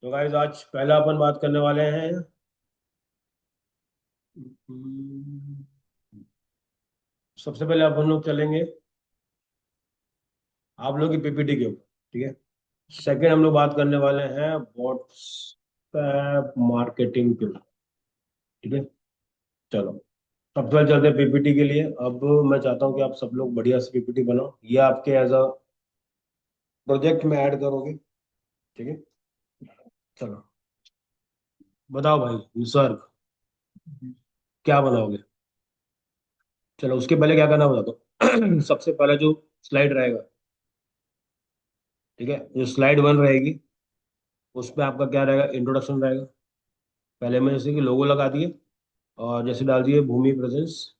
तो गाइस आज पहला अपन बात करने वाले हैं। हम्म, सबसे पहले अपन लोग चलेंगे आप लोग की पीपीटी के ऊपर। ठीक है। सेकंड हम लोग बात करने वाले हैं व्हाट्सएप मार्केटिंग के ऊपर। ठीक है। चलो, सबसे पहले चलते हैं पीपीटी के लिए। अब मैं चाहता हूँ कि आप सब लोग बढ़िया से पीपीटी बनाओ, ये आपके एज अ प्रोजेक्ट में ऐड करोगे। ठीक है। चलो, बताओ भाई निसर्ग, क्या बनाओगे? चलो, उसके पहले क्या करना बताता हूँ। सबसे पहले जो स्लाइड रहेगा, ठीक है, जो स्लाइड वन रहेगी उस पे आपका क्या रहेगा, इंट्रोडक्शन रहेगा। पहले में जैसे कि लोगो लगा दिए और जैसे डाल दिए भूमि प्रेजेंस,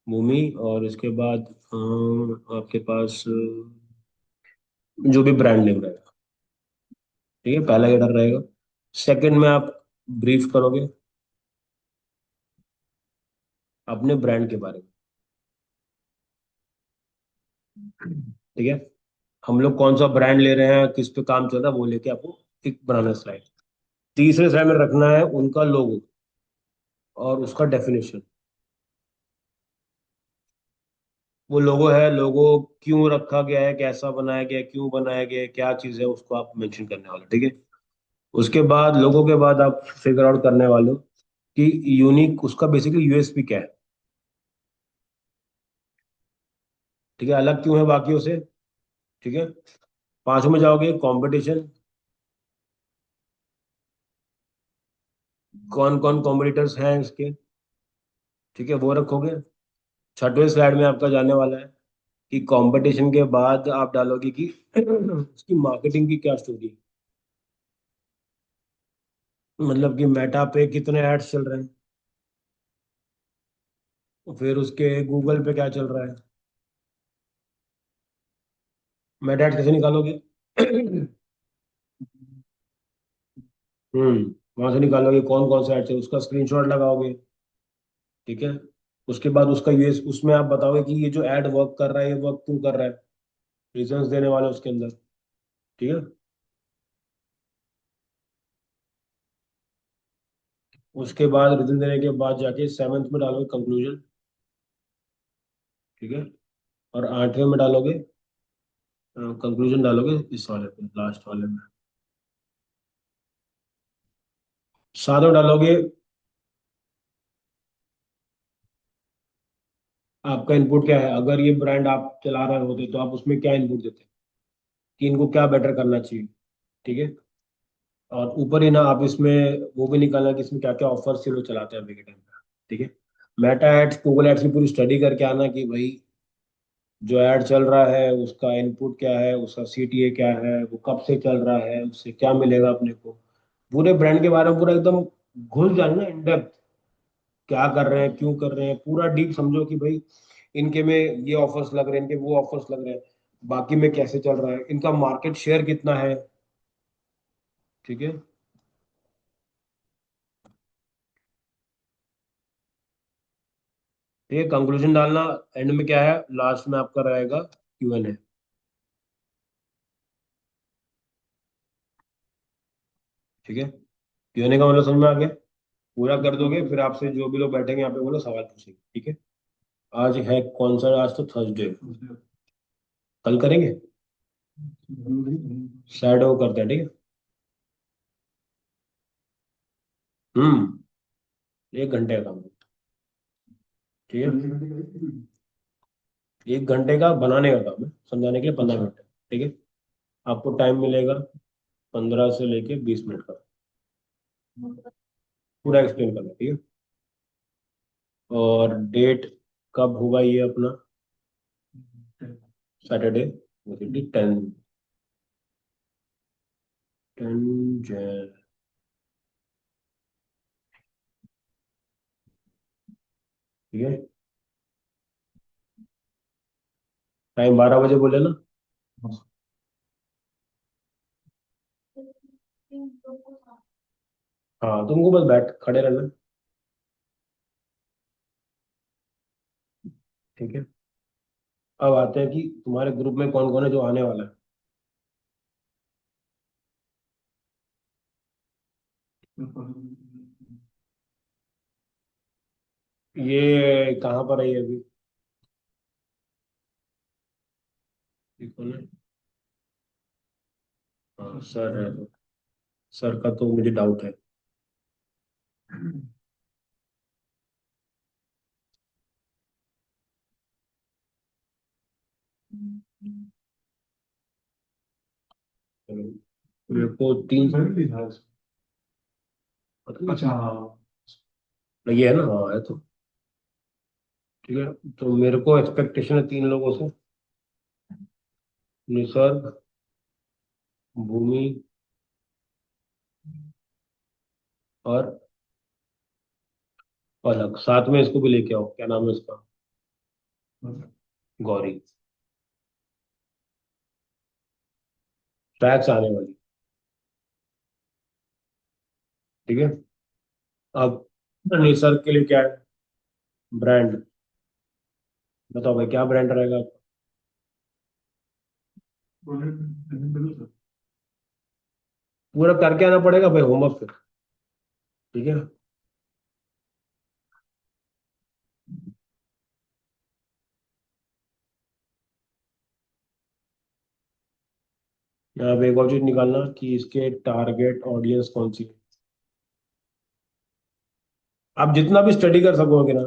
भूमि। और इसके बाद आपके पास जो भी ब्रांड नेम रहेगा। ठीक है, पहला हेडर रहेगा। सेकंड में आप ब्रीफ करोगे अपने ब्रांड के बारे में। ठीक है, हम लोग कौन सा ब्रांड ले रहे हैं, किस पे काम चल रहा है, वो लेके आपको एक बनाना स्लाइड। तीसरे स्लाइड में रखना है उनका लोगो और उसका डेफिनेशन। वो लोगो है, लोगो क्यों रखा गया है, कैसा बनाया गया है, क्यों बनाया गया है, क्या चीज़ है, उसको आप मेंशन करने वाले। ठीक है। उसके बाद लोगों के बाद आप फिगर आउट करने वाले हो कि यूनिक उसका बेसिकली यूएसपी क्या है। ठीक है, अलग क्यों है बाकियों से। ठीक है। पांचों में जाओगे, कंपटीशन, कौन कौन कॉम्पिटिटर्स हैं इसके। ठीक है, वो रखोगे। छठवें स्लाइड में आपका जाने वाला है कि कंपटीशन के बाद आप डालोगे कि उसकी मार्केटिंग की क्या स्टोरी है। मतलब कि मेटा पे कितने एड्स चल रहे हैं, फिर उसके गूगल पे क्या चल रहा है। मेटा एड कैसे निकालोगे? वहां से निकालोगे कौन कौन सा एड है, उसका स्क्रीनशॉट लगाओगे। ठीक है। उसके बाद उसका यूएस उसमें आप बताओगे कि ये जो एड वर्क कर रहा है, ये वर्क क्यों कर रहा है, रीजंस देने वाले उसके अंदर। ठीक है। उसके बाद रीजन देने के बाद जाके सेवन्थ में डालोगे कंक्लूजन। ठीक है। और आठवें में डालोगे, कंक्लूजन डालोगे इस वाले पे, लास्ट वाले में। सातवें डालोगे आपका इनपुट क्या है, अगर ये ब्रांड आप चला रहे होते तो आप उसमें क्या इनपुट देते कि इनको क्या बेटर करना चाहिए। ठीक है। और ऊपर ही ना आप इसमें वो भी निकालना कि इसमें क्या क्या ऑफर्स ये लोग चलाते हैं अभी के टाइम पे। ठीक है। मेटा एड्स, गूगल एड्स की पूरी स्टडी करके आना कि भाई जो ऐड चल रहा है उसका इनपुट क्या है, उसका सीटीए क्या है, वो कब से चल रहा है, उससे क्या मिलेगा अपने को। पूरे ब्रांड के बारे में पूरा एकदम घुस जाना इन डेप्थ, क्या कर रहे हैं, क्यों कर रहे हैं, पूरा डीप समझो कि भाई इनके में ये ऑफर्स लग रहे हैं, इनके वो ऑफर्स लग रहे हैं, बाकी में कैसे चल रहा है, इनका मार्केट शेयर कितना है। ठीक है। ठीक है, कंक्लूजन डालना। एंड में क्या है, लास्ट में आपका रहेगा क्यूएनए। ठीक है। क्यूएनए का मतलब समझ में आ गया। पूरा कर दोगे, फिर आपसे जो भी लोग बैठेंगे यहाँ पे वो लोग सवाल पूछेंगे। ठीक है। आज है कौन सा, आज तो थर्सडे, कल करेंगे, सैटरडे को करते हैं। ठीक है। हम्म। 1 घंटे का काम है। ठीक है। 1 घंटे का बनाने का काम है, समझाने के लिए 15 मिनट है। ठीक है। आपको टाइम मिलेगा 15 से लेके 20 मिनट का, पूरा एक्सप्लेन करना। ठीक है। और डेट कब होगा ये अपना, सैटरडे, 10 10 ठीक है। टाइम 12 बजे बोले ना। हाँ, तुमको बस बैठ खड़े रहना। ठीक है। अब आते हैं कि तुम्हारे ग्रुप में कौन कौन है जो आने वाला है। ये कहाँ पर है ये अभी? ये कौन है? हाँ सर है तो। सर का तो मुझे डाउट है। चलो, मेरे को तीन अच्छा हाँ, ये है ना, हाँ है तो। ठीक है, तो मेरे को एक्सपेक्टेशन है तीन लोगों से। निसर्ग, भूमि और पलक। साथ में इसको भी लेके आओ, क्या नाम है इसका? गौरी। ट्रैक्स आने वाली। ठीक है। अब निसर्ग के लिए क्या है? ब्रांड। बताओ भाई, क्या ब्रांड रहेगा आपका? पूरा करके आना पड़ेगा भाई, होमवर्क फिर। ठीक है। यहाँ पे एक और चीज निकालना कि इसके टारगेट ऑडियंस कौन सी है। आप जितना भी स्टडी कर सकोगे ना,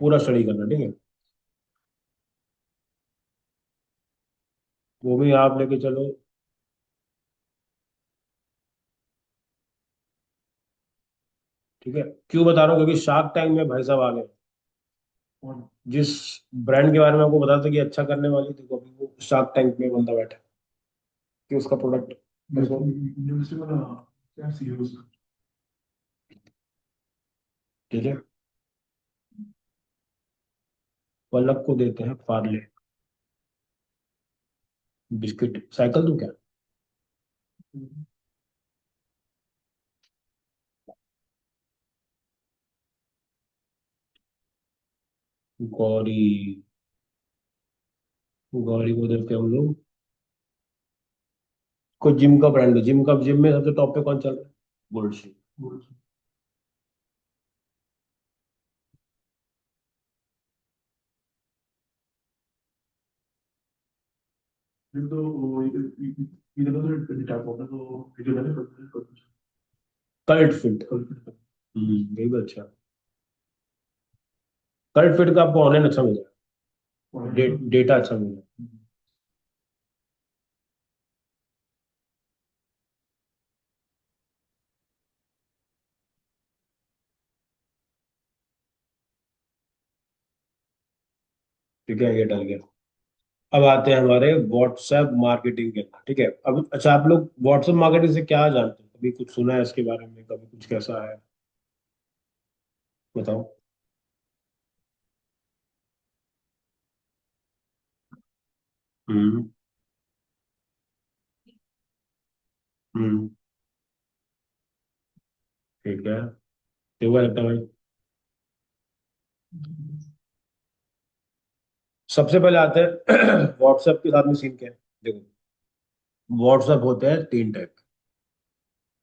पूरा स्टडी करना, ठीक है। वो भी आप लेके चलो। ठीक है। क्यों बता रहा हूँ? क्योंकि शार्क टैंक में भाई साहब आ गए। जिस ब्रांड के बारे में आपको बता था कि अच्छा करने वाली थी, अभी वो शार्क टैंक में बंदा बैठा है कि उसका प्रोडक्ट। ठीक है। पलक को देते हैं पार्ले बिस्किट। साइकिल दूं क्या? गौरी। गौरी को देते हैं हम लोग। कोई जिम का ब्रांड है, जिम का, जिम में सबसे टॉप पे कौन चल रहा है? Gold sheet. Cult fit. ये भी अच्छा। कल्ट फिट का आपको ऑनलाइन अच्छा मिलेगा। डेटा अच्छा मिलेगा। ठीक है, ये डल गया। अब आते हैं हमारे व्हाट्सएप मार्केटिंग के अंदर। ठीक है। अब अच्छा, आप लोग व्हाट्सएप मार्केटिंग से क्या जानते हैं? कभी कुछ सुना है इसके बारे में? कभी कुछ कैसा है? बताओ। हम्म। हम्म। ठीक है। तो वो लगता है भाई। सबसे पहले आते हैं व्हाट्सएप के साथ में सीन क्या है। देखो, व्हाट्सएप होते हैं तीन टाइप के।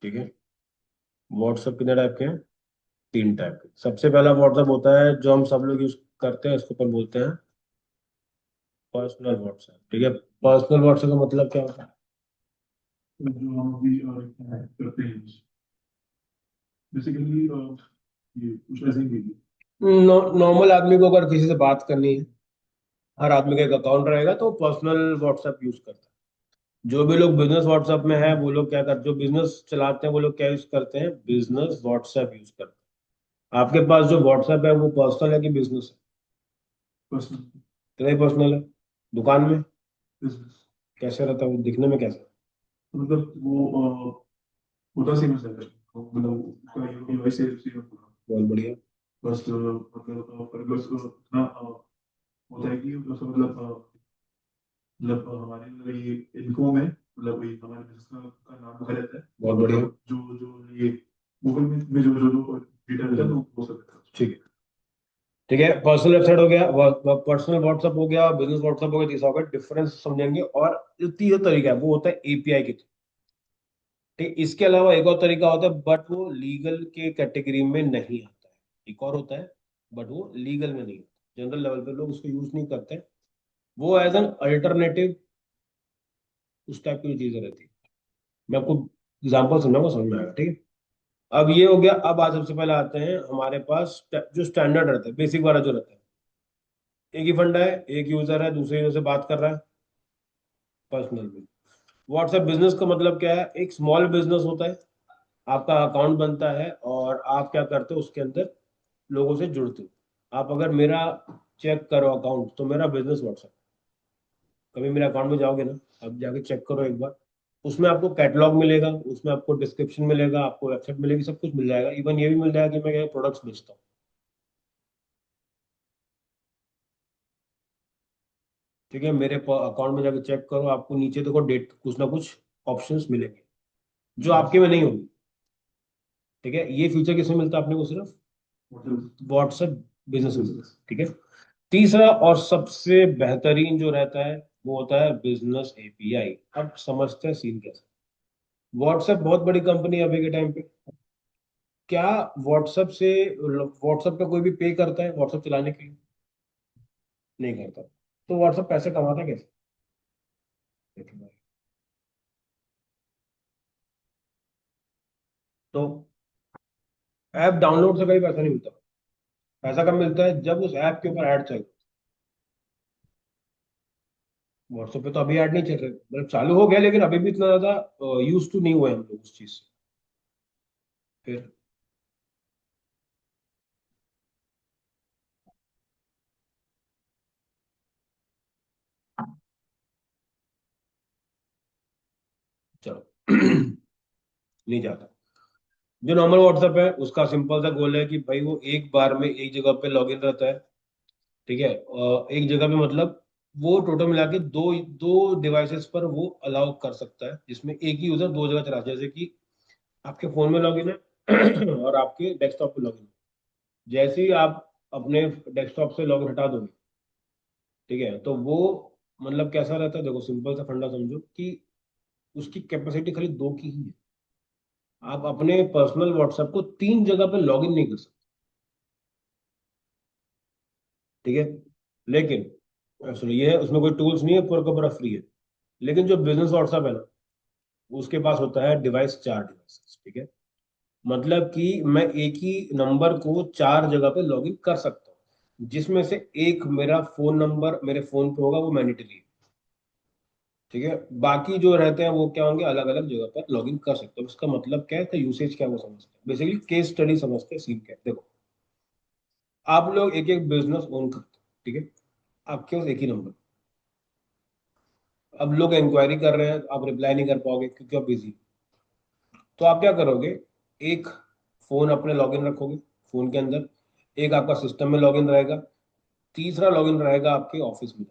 ठीक है। व्हाट्सएप कितने टाइप के हैं? तीन टाइप के। सबसे पहला व्हाट्सएप होता है जो हम सब लोग यूज करते हैं, इसको अपन बोलते हैं पर्सनल व्हाट्सएप। ठीक है। पर्सनल व्हाट्सएप का मतलब क्या होता है? जो हम अभी करते हैं बेसिकली, ये कुछ ऐसे ही। नॉर्मल आदमी को अगर किसी से बात करनी है, हर आदमी का एक अकाउंट रहेगा, तो पर्सनल व्हाट्सएप यूज करता है। जो भी लोग बिजनेस व्हाट्सएप में है, वो लोग क्या करते, जो बिजनेस चलाते हैं वो लोग क्या यूज करते हैं? बिजनेस व्हाट्सएप यूज करते हैं। आपके पास जो व्हाट्सएप है वो पर्सनल है कि बिजनेस है? पर्सनल। कितना पर्सनल है? दुकान में बिजनेस। कैसे रहता है वो, दिखने में कैसा? मतलब वो होता सेम है, मतलब उसका यूआई से बहुत बढ़िया। बस मतलब बस इतना होता है कि बस मतलब हमारे मतलब ये इनको में मतलब वही हमारे बिजनेस का नाम लिखा रहता है। बहुत बढ़िया। जो जो ये गूगल में जो जो जो डेटा रहता है तो वो सब रहता है। ठीक है। ठीक है, पर्सनल वेबसाइट हो गया, पर्सनल व्हाट्सएप हो गया, बिजनेस व्हाट्सएप हो गया। तीसरा होगा डिफरेंस समझेंगे। और जो तीसरा तरीका है वो होता है एपीआई के थ्रू। ठीक, इसके अलावा एक और तरीका होता है बट वो लीगल के कैटेगरी में नहीं आता है। एक और होता है बट वो लीगल में नहीं होता, जनरल लेवल पे लोग उसको यूज नहीं करते। वो एज एन अल्टरनेटिव उस टाइप की चीजें रहती है। मैं आपको एग्जाम्पल समझाऊंगा, समझ में आएगा, ठीक है। अब ये हो गया। अब आज सबसे पहले आते हैं हमारे पास जो स्टैंडर्ड रहता है, बेसिक वाला जो रहता है। एक ही फंडा है, एक यूजर है, दूसरे यूजर से बात कर रहा है पर्सनल में। व्हाट्सएप बिजनेस का मतलब क्या है? एक स्मॉल बिजनेस होता है, आपका अकाउंट बनता है और आप क्या करते हो उसके अंदर लोगों से जुड़ते हो। आप अगर मेरा चेक करो अकाउंट, तो मेरा बिजनेस व्हाट्सएप। कभी मेरे अकाउंट में जाओगे ना, आप जाके चेक करो एक बार। उसमें आपको कैटलॉग मिलेगा, उसमें आपको डिस्क्रिप्शन मिलेगा, आपको वेबसाइट मिलेगी, सब कुछ मिल जाएगा। इवन ये भी मिल जाएगा कि मैं क्या प्रोडक्ट्स बेचता हूँ। ठीक है, मेरे अकाउंट में जाके चेक करो, आपको नीचे देखो डेट कुछ ना कुछ ऑप्शंस मिलेंगे जो आपके में नहीं होंगे। ठीक है, ये फीचर किसमें मिलता है अपने को? सिर्फ व्हाट्सएप बिजनेस में। ठीक है। तीसरा और सबसे बेहतरीन जो रहता है वो होता है बिजनेस एपीआई। अब समझते हैं सीन कैसे। व्हाट्सएप बहुत बड़ी कंपनी है अभी के टाइम पे। क्या व्हाट्सएप से व्हाट्सएप पे कोई भी पे करता है व्हाट्सएप चलाने के लिए? नहीं करता। तो व्हाट्सएप पैसे कमाता कैसे? देखिए भाई, तो ऐप डाउनलोड से कभी पैसा नहीं मिलता। पैसा कब मिलता है? जब उस ऐप के ऊपर ऐड चल। व्हाट्सएप पे तो अभी ऐड नहीं चल रहे, मतलब चालू हो गया लेकिन अभी भी इतना ज्यादा यूज टू नहीं हुए हम लोग उस चीज से। फिर चलो नहीं जाता। जो नॉर्मल व्हाट्सएप है उसका सिंपल सा गोल है कि भाई वो एक बार में एक जगह पे लॉगिन रहता है। ठीक है, एक जगह पे मतलब वो टोटल मिला के दो दो डिवाइसेस पर वो अलाउ कर सकता है, जिसमें एक ही यूजर दो जगह चला, जैसे कि आपके फोन में लॉगिन है और आपके डेस्कटॉप पे लॉगिन है। जैसे ही आप अपने डेस्कटॉप से लॉगिन हटा दोगे, ठीक है, तो वो मतलब कैसा रहता है? देखो सिंपल सा फंडा समझो कि उसकी कैपेसिटी खाली दो की ही है। आप अपने पर्सनल व्हाट्सएप को तीन जगह पे लॉगिन नहीं कर सकते। ठीक है, लेकिन एक्चुअली ये है, उसमें कोई टूल्स नहीं है, पूरा का पूरा फ्री है। लेकिन जो बिजनेस व्हाट्सएप है ना, उसके पास होता है डिवाइस, चार डिवाइस। ठीक है, मतलब कि मैं एक ही नंबर को चार जगह पे लॉगिन कर सकता हूँ, जिसमें से एक मेरा फोन नंबर मेरे फोन पे होगा, वो मैंडेटरी है। ठीक है, बाकी जो रहते हैं वो क्या होंगे, अलग अलग जगह पर लॉगिन कर सकते हो। इसका मतलब क्या है, तो यूसेज क्या है वो समझते हैं, बेसिकली केस स्टडी समझते हैं। सीन क्या है देखो, आप लोग एक एक बिजनेस ओन करते हो। ठीक है, आपके पास एक ही नंबर। अब लोग इंक्वायरी कर रहे हैं, आप रिप्लाई नहीं कर पाओगे क्योंकि आप बिजी। तो आप क्या करोगे? एक फोन अपने लॉगिन रखोगे फोन के अंदर, एक आपका सिस्टम में लॉगिन रहेगा, तीसरा लॉगिन रहेगा आपके ऑफिस में।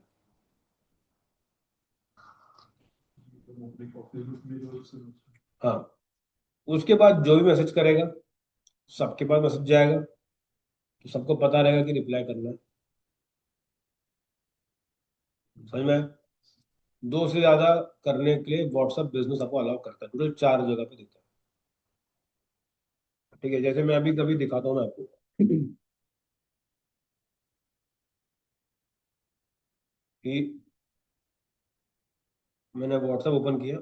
हाँ, उसके बाद जो भी मैसेज करेगा सबके पास मैसेज जाएगा, तो सबको पता रहेगा कि रिप्लाई करना है। समझ में आया? दो से ज्यादा करने के लिए व्हाट्सएप बिजनेस आपको अलाउ करता है, टोटल चार जगह पे देता है। ठीक है, जैसे मैं अभी कभी दिखाता हूँ ना आपको कि मैंने व्हाट्सएप ओपन किया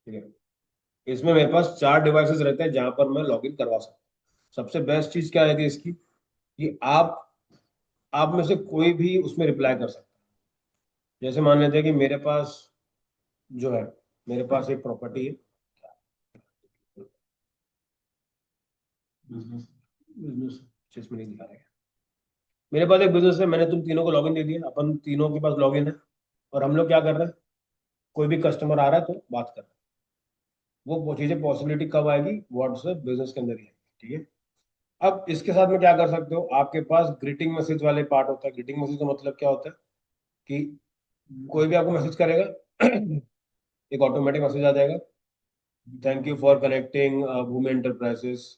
ठीक है, इसमें मेरे पास चार डिवाइसेस रहते हैं जहां पर मैं लॉगिन करवा सकता हूँ। सबसे बेस्ट चीज क्या रहती है इसकी, कि आप में से कोई भी उसमें रिप्लाई कर सकता है। जैसे मान लेते हैं कि मेरे पास जो है, मेरे पास एक प्रॉपर्टी है। बिजनेस जिसमें नहीं दिखा रहा है, मेरे पास एक बिजनेस है, मैंने तुम तीनों को लॉगिन दे दिया, अपन तीनों के पास लॉगिन है। और हम लोग क्या कर रहे हैं? कोई भी कस्टमर आ रहा है तो बात कर रहे हैं। वो चीजें पॉसिबिलिटी कब आएगी? व्हाट्सएप बिजनेस के अंदर ही आएगी। ठीक है, अब इसके साथ में क्या कर सकते हो, आपके पास ग्रीटिंग मैसेज वाले पार्ट होता है। ग्रीटिंग मैसेज का मतलब क्या होता है कि कोई भी आपको मैसेज करेगा एक ऑटोमेटिक मैसेज आ जाएगा, thank you for connecting Bhumi enterprises.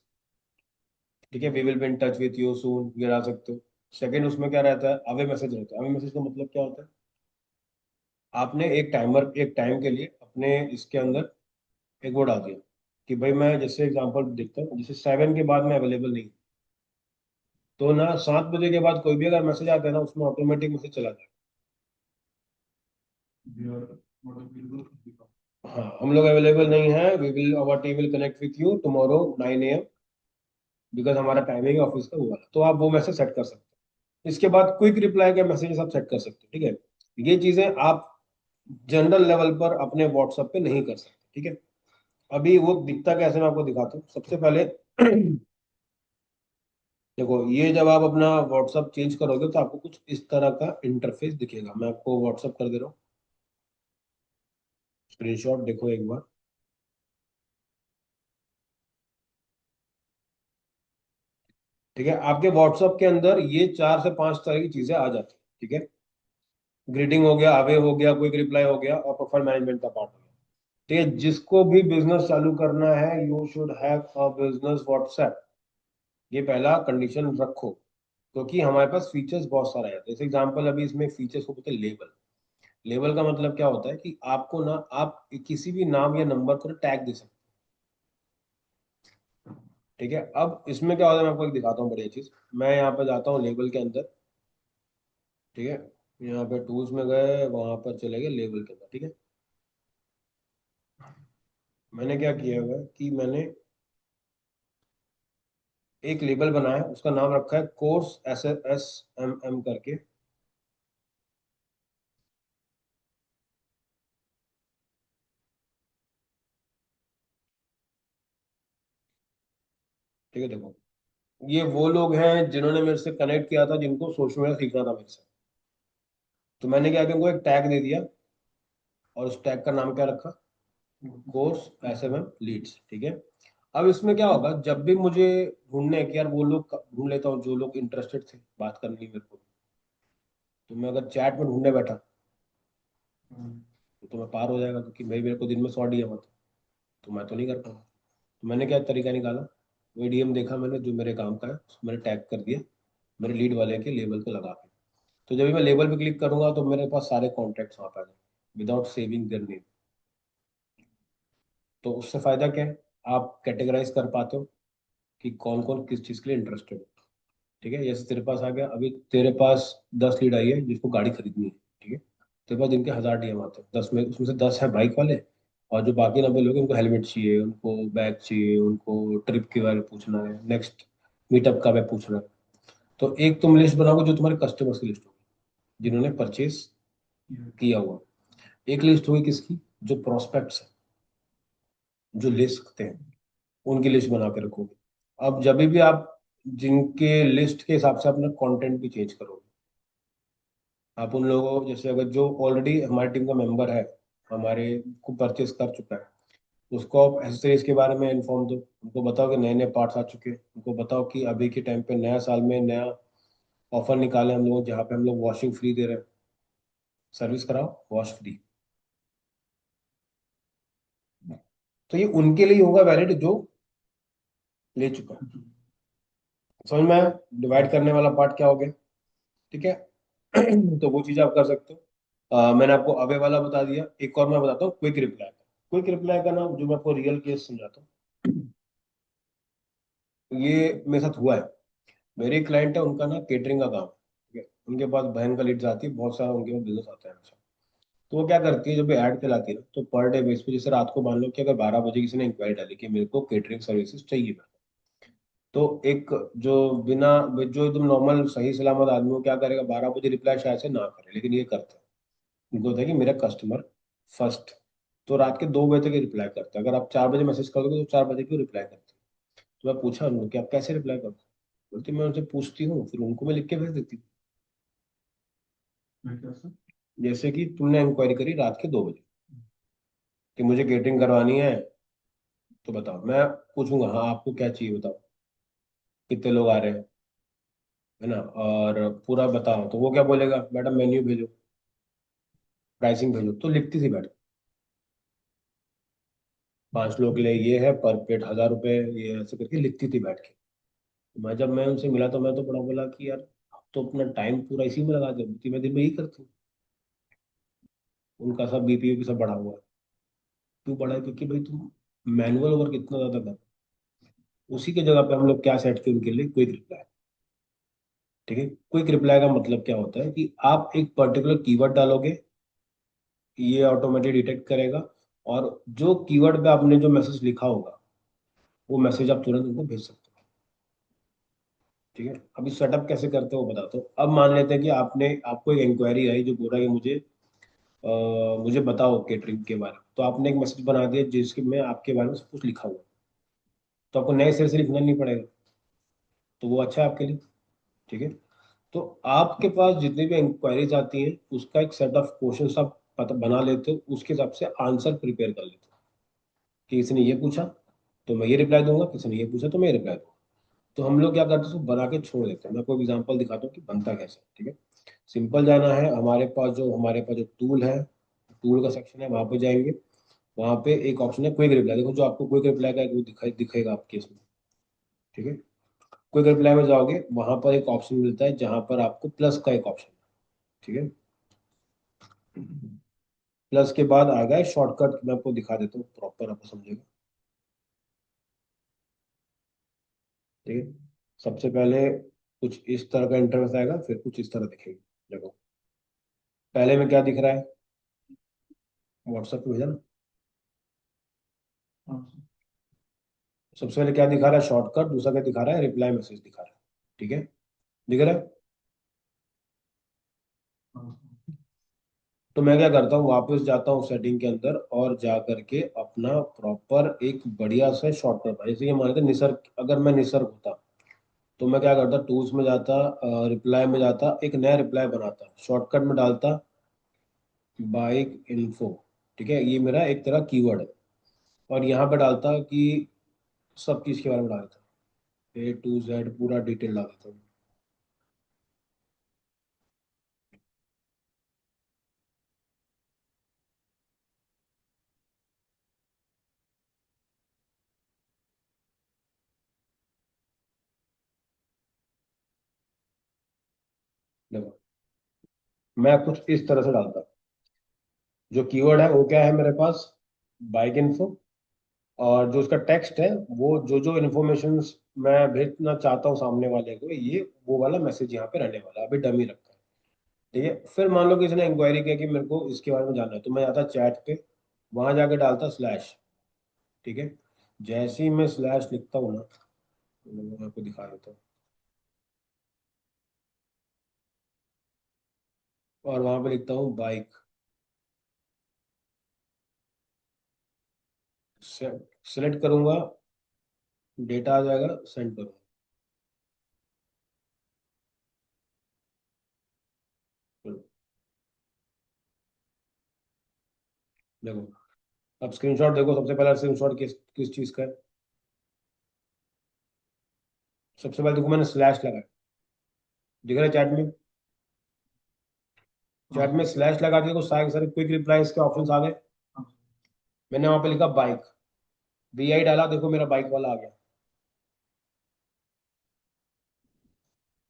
ठीक है, we will be in touch with you soon, ये डाल सकते हो। सेकंड उसमें क्या रहता है, अवे मैसेज रहता है। अवे मैसेज का मतलब क्या होता है, आपने एक टाइमर, एक टाइम के लिए अपने इसके अंदर एक वो डाल दिया कि भाई मैं जैसे एग्जांपल देखता हूँ, जैसे 7 के बाद मैं अवेलेबल नहीं हूँ। तो ना 7 बजे के बाद कोई भी अगर मैसेज आता है ना, उसमें ऑटोमेटिक मैसेज चला जाए। हाँ, हम लोग अवेलेबल नहीं है, we will our team will connect with you tomorrow 9 AM, because हमारा टाइमिंग है ऑफिस का वो वाला। तो आप वो मैसेज सेट कर सकते हैं। इसके बाद क्विक रिप्लाई के मैसेजेस आप सेट कर सकते हैं, ठीक है। ये चीजें आप जनरल लेवल पर अपने व्हाट्सएप पे नहीं कर सकते, ठीक है। अभी वो दिखता कैसे, मैं आपको दिखाता हूँ सबसे पहले। देखो, ये जब आप अपना व्हाट्सएप चेंज करोगे तो आपको कुछ इस तरह का इंटरफेस दिखेगा। मैं आपको व्हाट्सएप कर दे रहा हूँ, स्क्रीनशॉट देखो एक बार। ठीक है, आपके व्हाट्सएप के अंदर ये 4 से 5 तरह की चीजें आ जाती हैं, ठीक है। ग्रीटिंग हो गया, अवे हो गया, क्विक रिप्लाई हो गया, और प्रोफाइल मैनेजमेंट का पार्ट हो गया। ठीक है, जिसको भी बिजनेस चालू करना है, you should have a business WhatsApp. ये पहला कंडीशन रखो, क्योंकि हमारे पास फीचर्स बहुत सारे हैं। जैसे एग्जांपल, अभी इसमें फीचर्स को बोलते हैं लेबल। लेबल का मतलब क्या होता है कि आपको ना, आप किसी भी नाम या नंबर को टैग दे सकते हैं। ठीक है, अब इसमें क्या होता है, मैं आपको एक दिखाता हूँ बढ़िया चीज। मैं यहाँ पे जाता हूँ लेबल के अंदर, ठीक है। यहाँ पे टूल्स में गए, वहां पर चले गए लेबल के अंदर, ठीक है। मैंने क्या किया हुआ है कि मैंने एक लेबल बनाया है, उसका नाम रखा है कोर्स SSMM करके। ठीक है, देखो, ये वो लोग हैं जिन्होंने मेरे से कनेक्ट किया था, जिनको सोशल मीडिया सीखना था मेरे से। तो मैंने क्या किया, उनको एक टैग दे दिया, और उस टैग का नाम क्या रखा, कोर्स SMM लीड्स, ठीक है। अब इसमें क्या होगा, जब भी मुझे ढूंढने हैं कि यार वो लोग ढूंढ लेता हूँ जो लोग इंटरेस्टेड थे बात करने की मेरे को। तो मैं अगर चैट में ढूंढने बैठा, तो मैं पार हो जाएगा, क्योंकि भाई मेरे को दिन में 100 DM आता, तो मैं तो नहीं कर पाऊंगा। तो मैंने क्या तरीका निकाला, वही DM देखा मैंने जो मेरे काम का है, उसको मैंने टैग कर दिया मेरे लीड वाले के लेबल को लगा के। तो जब भी मैं लेबल पे क्लिक करूंगा तो मेरे पास सारे कॉन्टैक्ट्स वहां पर आ जाएंगे विदाउट सेविंग देयर नेम। तो उससे फायदा क्या है, आप कैटेगराइज कर पाते हो कि कौन कौन किस चीज के लिए इंटरेस्टेड है। ठीक है, जैसे तेरे पास आ गया, अभी तेरे पास 10 लीड आई है जिसको गाड़ी खरीदनी है, ठीक है। तेरे पास दिन के 1000 DM आते हैं, 10 में उसमें से 10 है बाइक वाले, और जो बाकी 90 लोग हैं, उनको हेलमेट चाहिए, उनको बैग चाहिए, उनको ट्रिप के बारे में पूछना है, नेक्स्ट मीटअप का मैं पूछना है। तो एक तुम लिस्ट बनाओगे जो तुम्हारे कस्टमर्स की लिस्ट होगी, जिन्होंने परचेज किया हुआ। एक लिस्ट हुई किसकी, जो प्रोस्पेक्ट्स है, जो ले सकते हैं, उनकी लिस्ट बना के रखोगे। अब जब भी आप जिनके लिस्ट के हिसाब से अपना कंटेंट भी चेंज करोगे, आप उन लोगों, जैसे अगर जो ऑलरेडी हमारी टीम का मेंबर है, हमारे को परचेस कर चुका है, उसको आप एसेसरीज के बारे में इन्फॉर्म दो। उनको बताओ कि नए नए पार्ट्स आ चुके हैं, उनको बताओ कि अभी के टाइम पे नया साल में नया ऑफर निकाले हम लोग, जहाँ पे हम लोग वॉशिंग फ्री दे रहे हैं। सर्विस कराओ, वॉश फ्री। तो ये उनके लिए होगा वैलिड जो ले चुका है। समझ में आया डिवाइड करने वाला पार्ट क्या हो गया, ठीक है। तो वो चीज आप कर सकते हो। मैंने आपको अवे वाला बता दिया, एक और मैं बताता हूँ क्विक रिप्लाई का। क्विक रिप्लाई का नाम, जो मैं आपको रियल केस समझाता हूँ, ये मेरे साथ हुआ है। मेरे क्लाइंट है, उनका ना केटरिंग का काम है, ठीक है। उनके पास बहन का लीड्स आती है, बहुत सारा उनके पास बिजनेस आता है हमेशा। तो वो क्या करती है, जब ऐड चलाती है ना, तो पर डे बेस पे, जैसे रात को मान लो कि अगर 12 बजे किसी ने इंक्वायरी डाली कि मेरे को केटरिंग सर्विसेज चाहिए, तो एक जो बिना, जो एकदम नॉर्मल सही सलामत आदमी को क्या करेगा, 12 बजे रिप्लाई शायद से ना करे, लेकिन ये करता है। उनको होता है कि मेरा कस्टमर फर्स्ट। तो रात के 2 बजे तक रिप्लाई करता है। अगर आप 4 बजे मैसेज कर दोगे तो 4 बजे क्यों रिप्लाई करते हैं। तो मैं पूछा उनको कि आप कैसे रिप्लाई करते हो। बोलते मैं उनसे पूछती हूँ, फिर उनको मैं लिख के भेज देती हूँ। जैसे कि तुमने इंक्वायरी करी रात के 2 बजे कि मुझे केटरिंग करवानी है, तो बताओ। मैं पूछूंगा, हाँ आपको क्या चाहिए बताओ, कितने लोग आ रहे हैं, है ना, और पूरा बताओ। तो वो क्या बोलेगा, मैडम मेन्यू भेजो, प्राइसिंग भेजो। तो लिखती थी मैडम, 5 लोग के लिए ये है, पर प्लेट 1000 रुपए, ये ऐसे करके लिखती थी बैठ के। मैं जब मैं उनसे मिला तो मैं तो बड़ा बोला कि यार तो अपना टाइम पूरा इसी में लगा दे, मैं दिन में यही करती हूँ। उनका सब बीपीओ भी सब बढ़ा हुआ है। क्यों बढ़ा है? क्योंकि भाई तुम मैनुअल वर्क इतना ज्यादा कर, उसी की जगह पे हम लोग क्या सेट किए उनके लिए, क्विक रिप्लाई। ठीक है, क्विक रिप्लाई का मतलब क्या होता है कि आप एक पर्टिकुलर कीवर्ड डालोगे, ये ऑटोमेटिक डिटेक्ट करेगा, और जो कीवर्ड पे आपने जो मैसेज लिखा होगा वो मैसेज आप तुरंत उनको भेज सकते हो। ठीक है, अभी सेटअप कैसे करते हो वो बताता हूँ। अब मान लेते हैं कि आपने आपको एक इंक्वायरी आई जो बोल रहा है कि मुझे बताओ केटरिंग के बारे में, तो आपने एक मैसेज बना दिया जिसके में आपके बारे में सब कुछ लिखा हुआ है, तो आपको नए सिरे से लिखना नहीं पड़ेगा, तो वो अच्छा है आपके लिए। ठीक है, तो आपके पास जितनी भी इंक्वायरीज आती हैं उसका एक सेट ऑफ क्वेश्चन आप पता बना लेते हो, उसके हिसाब से आंसर प्रिपेयर कर लेते हो कि किसी ने ये पूछा तो मैं ये रिप्लाई दूंगा, किसी ने ये पूछा तो मैं ये रिप्लाई दूंगा। तो हम लोग क्या करते हैं, उसको बना के छोड़ देते हैं। मैं कोई एग्जांपल दिखाता हूँ कि बनता कैसे है। ठीक है, सिंपल जाना है, हमारे पास जो टूल है, टूल का सेक्शन है, वहां पे जाएंगे। वहां पे एक ऑप्शन है क्विक रिप्लाई, देखो जो आपको क्विक रिप्लाई का एक वो दिखेगा आपके इसमें। ठीक है, क्विक रिप्लाई में जाओगे, वहां पर एक ऑप्शन मिलता है जहां पर आपको प्लस का एक ऑप्शन है। ठीक है, प्लस के बाद आ गया शॉर्टकट, मैं आपको दिखा देता हूँ प्रॉपर, आपको समझेगा। ठीक है, सबसे पहले कुछ इस तरह का इंटरफेस आएगा, फिर कुछ इस तरह दिखेगा। देखो, पहले में क्या दिख रहा है, व्हाट्सएप पे भेजा ना। हाँ। सबसे पहले क्या दिखा रहा है, शॉर्टकट। दूसरा क्या दिखा रहा है, रिप्लाई मैसेज दिखा रहा है। ठीक है, दिख रहा है। हाँ। तो मैं क्या करता हूँ, वापस जाता हूँ सेटिंग के अंदर और जा करके अपना प्रॉपर एक बढ़िया सा शॉर्टकट बना, जैसे ये मान लेते निसर्ग, अगर मैं निसर्ग होता तो मैं क्या करता, टूल्स में जाता, रिप्लाई में जाता, एक नया रिप्लाई बनाता, शॉर्टकट में डालता बाइक इन्फो। ठीक है, ये मेरा एक तरह कीवर्ड है, और यहाँ पे डालता कि सब चीज़ के बारे में डालता, A to Z पूरा डिटेल डाल देता हूँ। देखो, मैं कुछ इस तरह से डालता, जो कीवर्ड है वो क्या है मेरे पास, बाइक इन्फो, और जो उसका टेक्स्ट है, वो जो जो इन्फॉर्मेशन मैं भेजना चाहता हूँ सामने वाले को, ये वो वाला मैसेज यहाँ पे रहने वाला है, अभी डमी रखा है। ठीक है, फिर मान लो किसी ने इंक्वायरी किया कि मेरे को इसके बारे में जानना है, तो मैं जाता चैट पे, वहां जाके डालता स्लैश। ठीक है, जैसे ही मैं स्लैश लिखता हूँ ना, मैं आपको दिखा देता हूँ, और वहां पे लिखता हूँ बाइक, सेलेक्ट करूंगा, डेटा आ जाएगा, सेंड करूंगा। चलो, देखो, अब स्क्रीनशॉट देखो, सबसे पहला स्क्रीनशॉट किस किस चीज का है। सबसे पहले देखो मैंने स्लैश लगाया, दिख रहा है चैट में। चैट हाँ। में स्लैश लगा के कुछ सारे सारे क्विक रिप्लाईज के ऑप्शंस आ गए। हाँ। मैंने वहां पे लिखा बाइक, BI डाला, देखो मेरा बाइक वाला आ गया।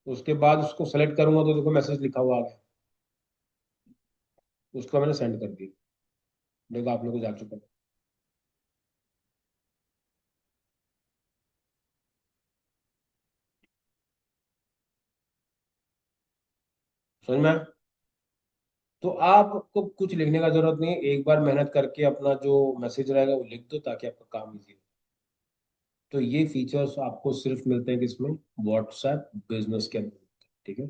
उसके बाद उसको सेलेक्ट करूंगा तो देखो मैसेज लिखा हुआ आ गया, उसको मैंने सेंड कर दिया। देखो आप लोग को जा चुका है। समझ में आया? तो आपको कुछ लिखने का जरूरत नहीं है, एक बार मेहनत करके अपना जो मैसेज रहेगा वो लिख दो ताकि आपका काम इजी हो। तो ये फीचर्स आपको सिर्फ मिलते हैं किसमें, व्हाट्सएप बिजनेस के अंदर। ठीक है,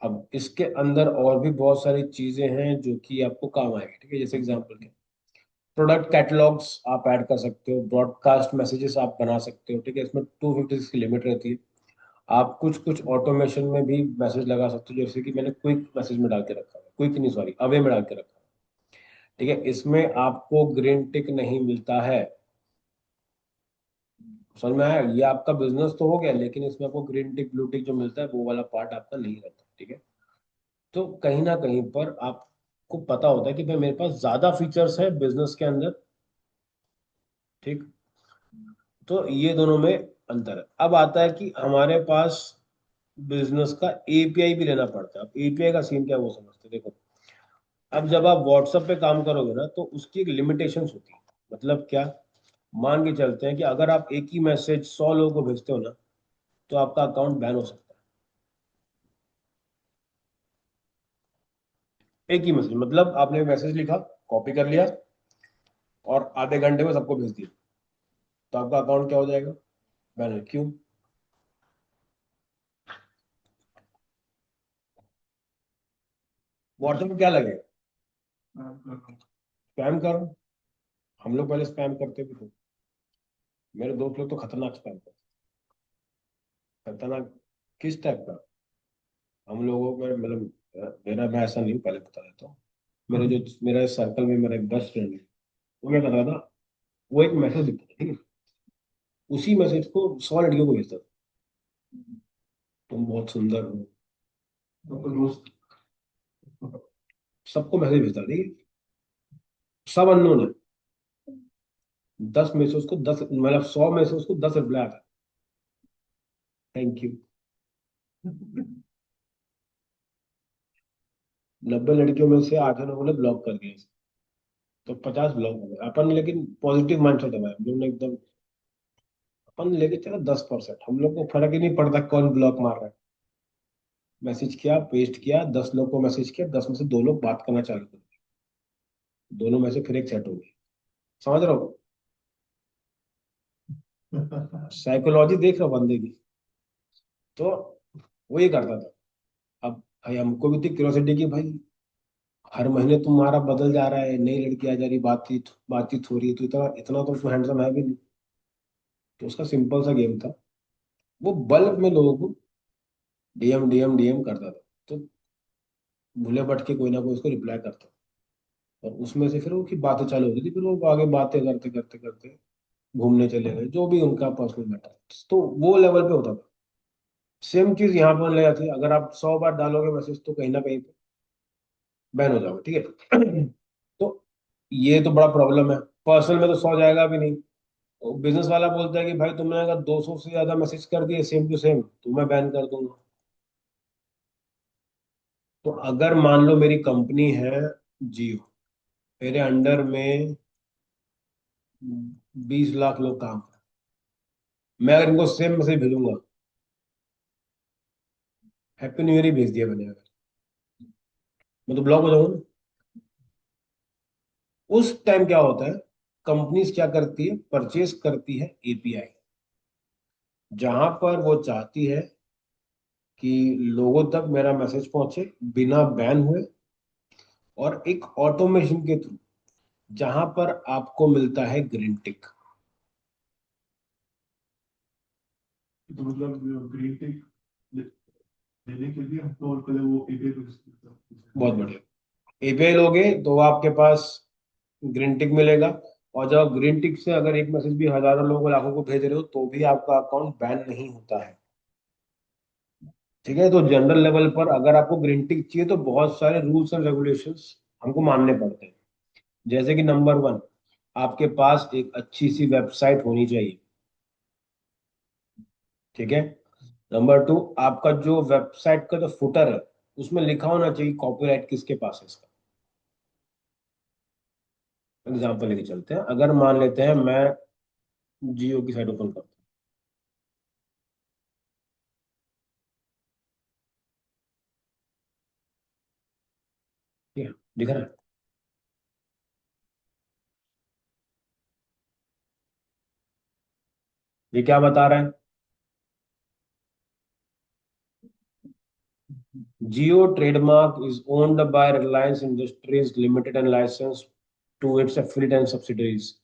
अब इसके अंदर और भी बहुत सारी चीजें हैं जो कि आपको काम आएगी। ठीक है, जैसे एग्जांपल के प्रोडक्ट कैटलॉग्स आप ऐड कर सकते हो, ब्रॉडकास्ट मैसेजेस आप बना सकते हो। ठीक है, इसमें 256 की लिमिट रहती है। आप कुछ कुछ ऑटोमेशन में भी मैसेज लगा सकते हो, जैसे कि मैंने क्विक मैसेज में डाल के रखा है, क्विक नहीं सॉरी अवे में डाल के रखा है। ठीक है, इसमें आपको ग्रीन टिक नहीं मिलता है। समझ में आया? ये आपका बिजनेस तो हो गया, लेकिन इसमें आपको ग्रीन टिक ब्लू टिक जो मिलता है वो वाला पार्ट आपका नहीं रहता। ठीक है, तो कहीं ना कहीं पर आपको पता होता है कि भाई मेरे पास ज्यादा फीचर्स है बिजनेस के अंदर। ठीक, तो ये दोनों में अंतर है। अब आता है कि हमारे पास बिजनेस का एपीआई भी लेना पड़ता है। अब एपीआई का सीन क्या है वो समझते हैं। देखो, अब जब आप व्हाट्सएप पे काम करोगे ना तो उसकी एक लिमिटेशंस होती है। मतलब क्या, मान के चलते हैं कि अगर आप एक ही मैसेज 100 लोगों को भेजते हो ना, तो आपका अकाउंट बैन हो सकता है। एक ही मैसेज, मतलब आपने मैसेज लिखा, कॉपी कर लिया और आधे घंटे में सबको भेज दिया, तो आपका अकाउंट क्या हो जाएगा, बैन। क्यों? व्हाट्सएप में क्या लगेगा, स्पैम करो। हम लोग पहले स्पैम करते भी थे। मेरे दोस्त लोग तो खतरनाक स्पैम करते। खतरनाक किस टाइप का? हम लोगों में मतलब मेरा, मैं ऐसा नहीं हूँ, पहले बता देता हूँ। मेरा सर्कल में मेरा एक बेस्ट फ्रेंड है। वो क्या कर रहा था, वो एक मैसेज लिखता था, ठीक है, उसी मैसेज को 100 लड़कियों को भेजता था। तुम बहुत सुंदर हो, तो रोज सबको मैसेज भेजता था, ठीक है, सब अननोन है। 10 में से उसको 10, मतलब 100 में से उसको 10 रिप्लाई आता। Thank you. 90 लड़कियों में से 8 लोगों ने ब्लॉक कर दिया। तो 50 ब्लॉक हो गए अपन, लेकिन पॉजिटिव माइंडसेट है भाई हम लोग ने एकदम। अपन लेके चला 10%, हम लोग को फर्क ही नहीं पड़ता कौन ब्लॉक मार रहा है। मैसेज किया, पेस्ट किया, 10 लोग को मैसेज किया, 10 में से 2 लोग बात करना चालू कर दिया, दोनों में से फिर एक सेट हो गई। समझ रहे हो? साइकोलॉजी देख रहे हो बंदे की। तो वो ये करता था। अब भाई हमको भी थी क्यूरियोसिटी की, भाई हर महीने तुम्हारा बदल जा रहा है, नई लड़की आ जा रही, बातचीत बातचीत हो रही है, तो इतना इतना तो उसमें हैंडसम है भी नहीं। तो उसका सिंपल सा गेम था, वो बल्क में लोगों को डीएम डीएम डीएम करता था। तो भूले भटके के कोई ना कोई उसको रिप्लाई करता, और उसमें से फिर वो की बातें चालू होती थी, फिर वो आगे बातें करते करते करते घूमने चले गए, जो भी उनका पर्सनल मैटर। तो वो लेवल पे होता था। सेम चीज यहाँ पर ले जाती है, अगर आप 100 बार डालोगे मैसेज तो कहीं ना कहीं पे बैन हो जाओगे, ठीक है। तो ये तो बड़ा प्रॉब्लम है। पर्सनल में तो 100 जाएगा भी नहीं। बिजनेस वाला बोलता है कि भाई तुमने अगर 200 से ज्यादा मैसेज कर दिए सेम टू सेम तो मैं बैन कर दूंगा। तो अगर मान लो मेरी कंपनी है जियो, मेरे अंडर में 20 लाख लोग काम कर, मैं अगर इनको सेम मैसेज भेजूंगा, हैप्पी न्यू ईयर ही भेज दिया मैंने अगर, मैं तो ब्लॉक हो जाऊंगा ना। उस टाइम क्या होता है, कंपनीज क्या करती है, परचेज करती है एपीआई, जहां पर वो चाहती है कि लोगों तक मेरा मैसेज पहुंचे बिना बैन हुए, और एक ऑटोमेशन के थ्रू, जहां पर आपको मिलता है ग्रीन टिक। तो मतलब ग्रीन टिक लेने के लिए हमको और पहले वो एपीआई को, बहुत बढ़िया, एपीआई लोगे तो आपके पास ग्रीन टिक मिलेगा। और जब ग्रीन टिक से अगर एक मैसेज भी हजारों लोगों को, लाखों को भेज रहे हो, तो भी आपका अकाउंट बैन नहीं होता है। ठीक है, तो जनरल लेवल पर अगर आपको ग्रीन टिक चाहिए तो बहुत सारे रूल्स एंड रेगुलेशंस हमको मानने पड़ते हैं। जैसे कि नंबर 1, आपके पास एक अच्छी सी वेबसाइट होनी चाहिए। ठीक है। नंबर 2, आपका जो वेबसाइट का जो फुटर है, उसमें लिखा होना चाहिए कॉपीराइट किसके पास है इसका। एग्जाम्पल लेके चलते हैं, अगर मान लेते हैं मैं जियो की साइट ओपन करता हूँ, ठीक है, दिख रहा है? ये क्या बता रहा है, Jio trademark is owned by Reliance Industries Limited and licensed to its affiliate and subsidiaries.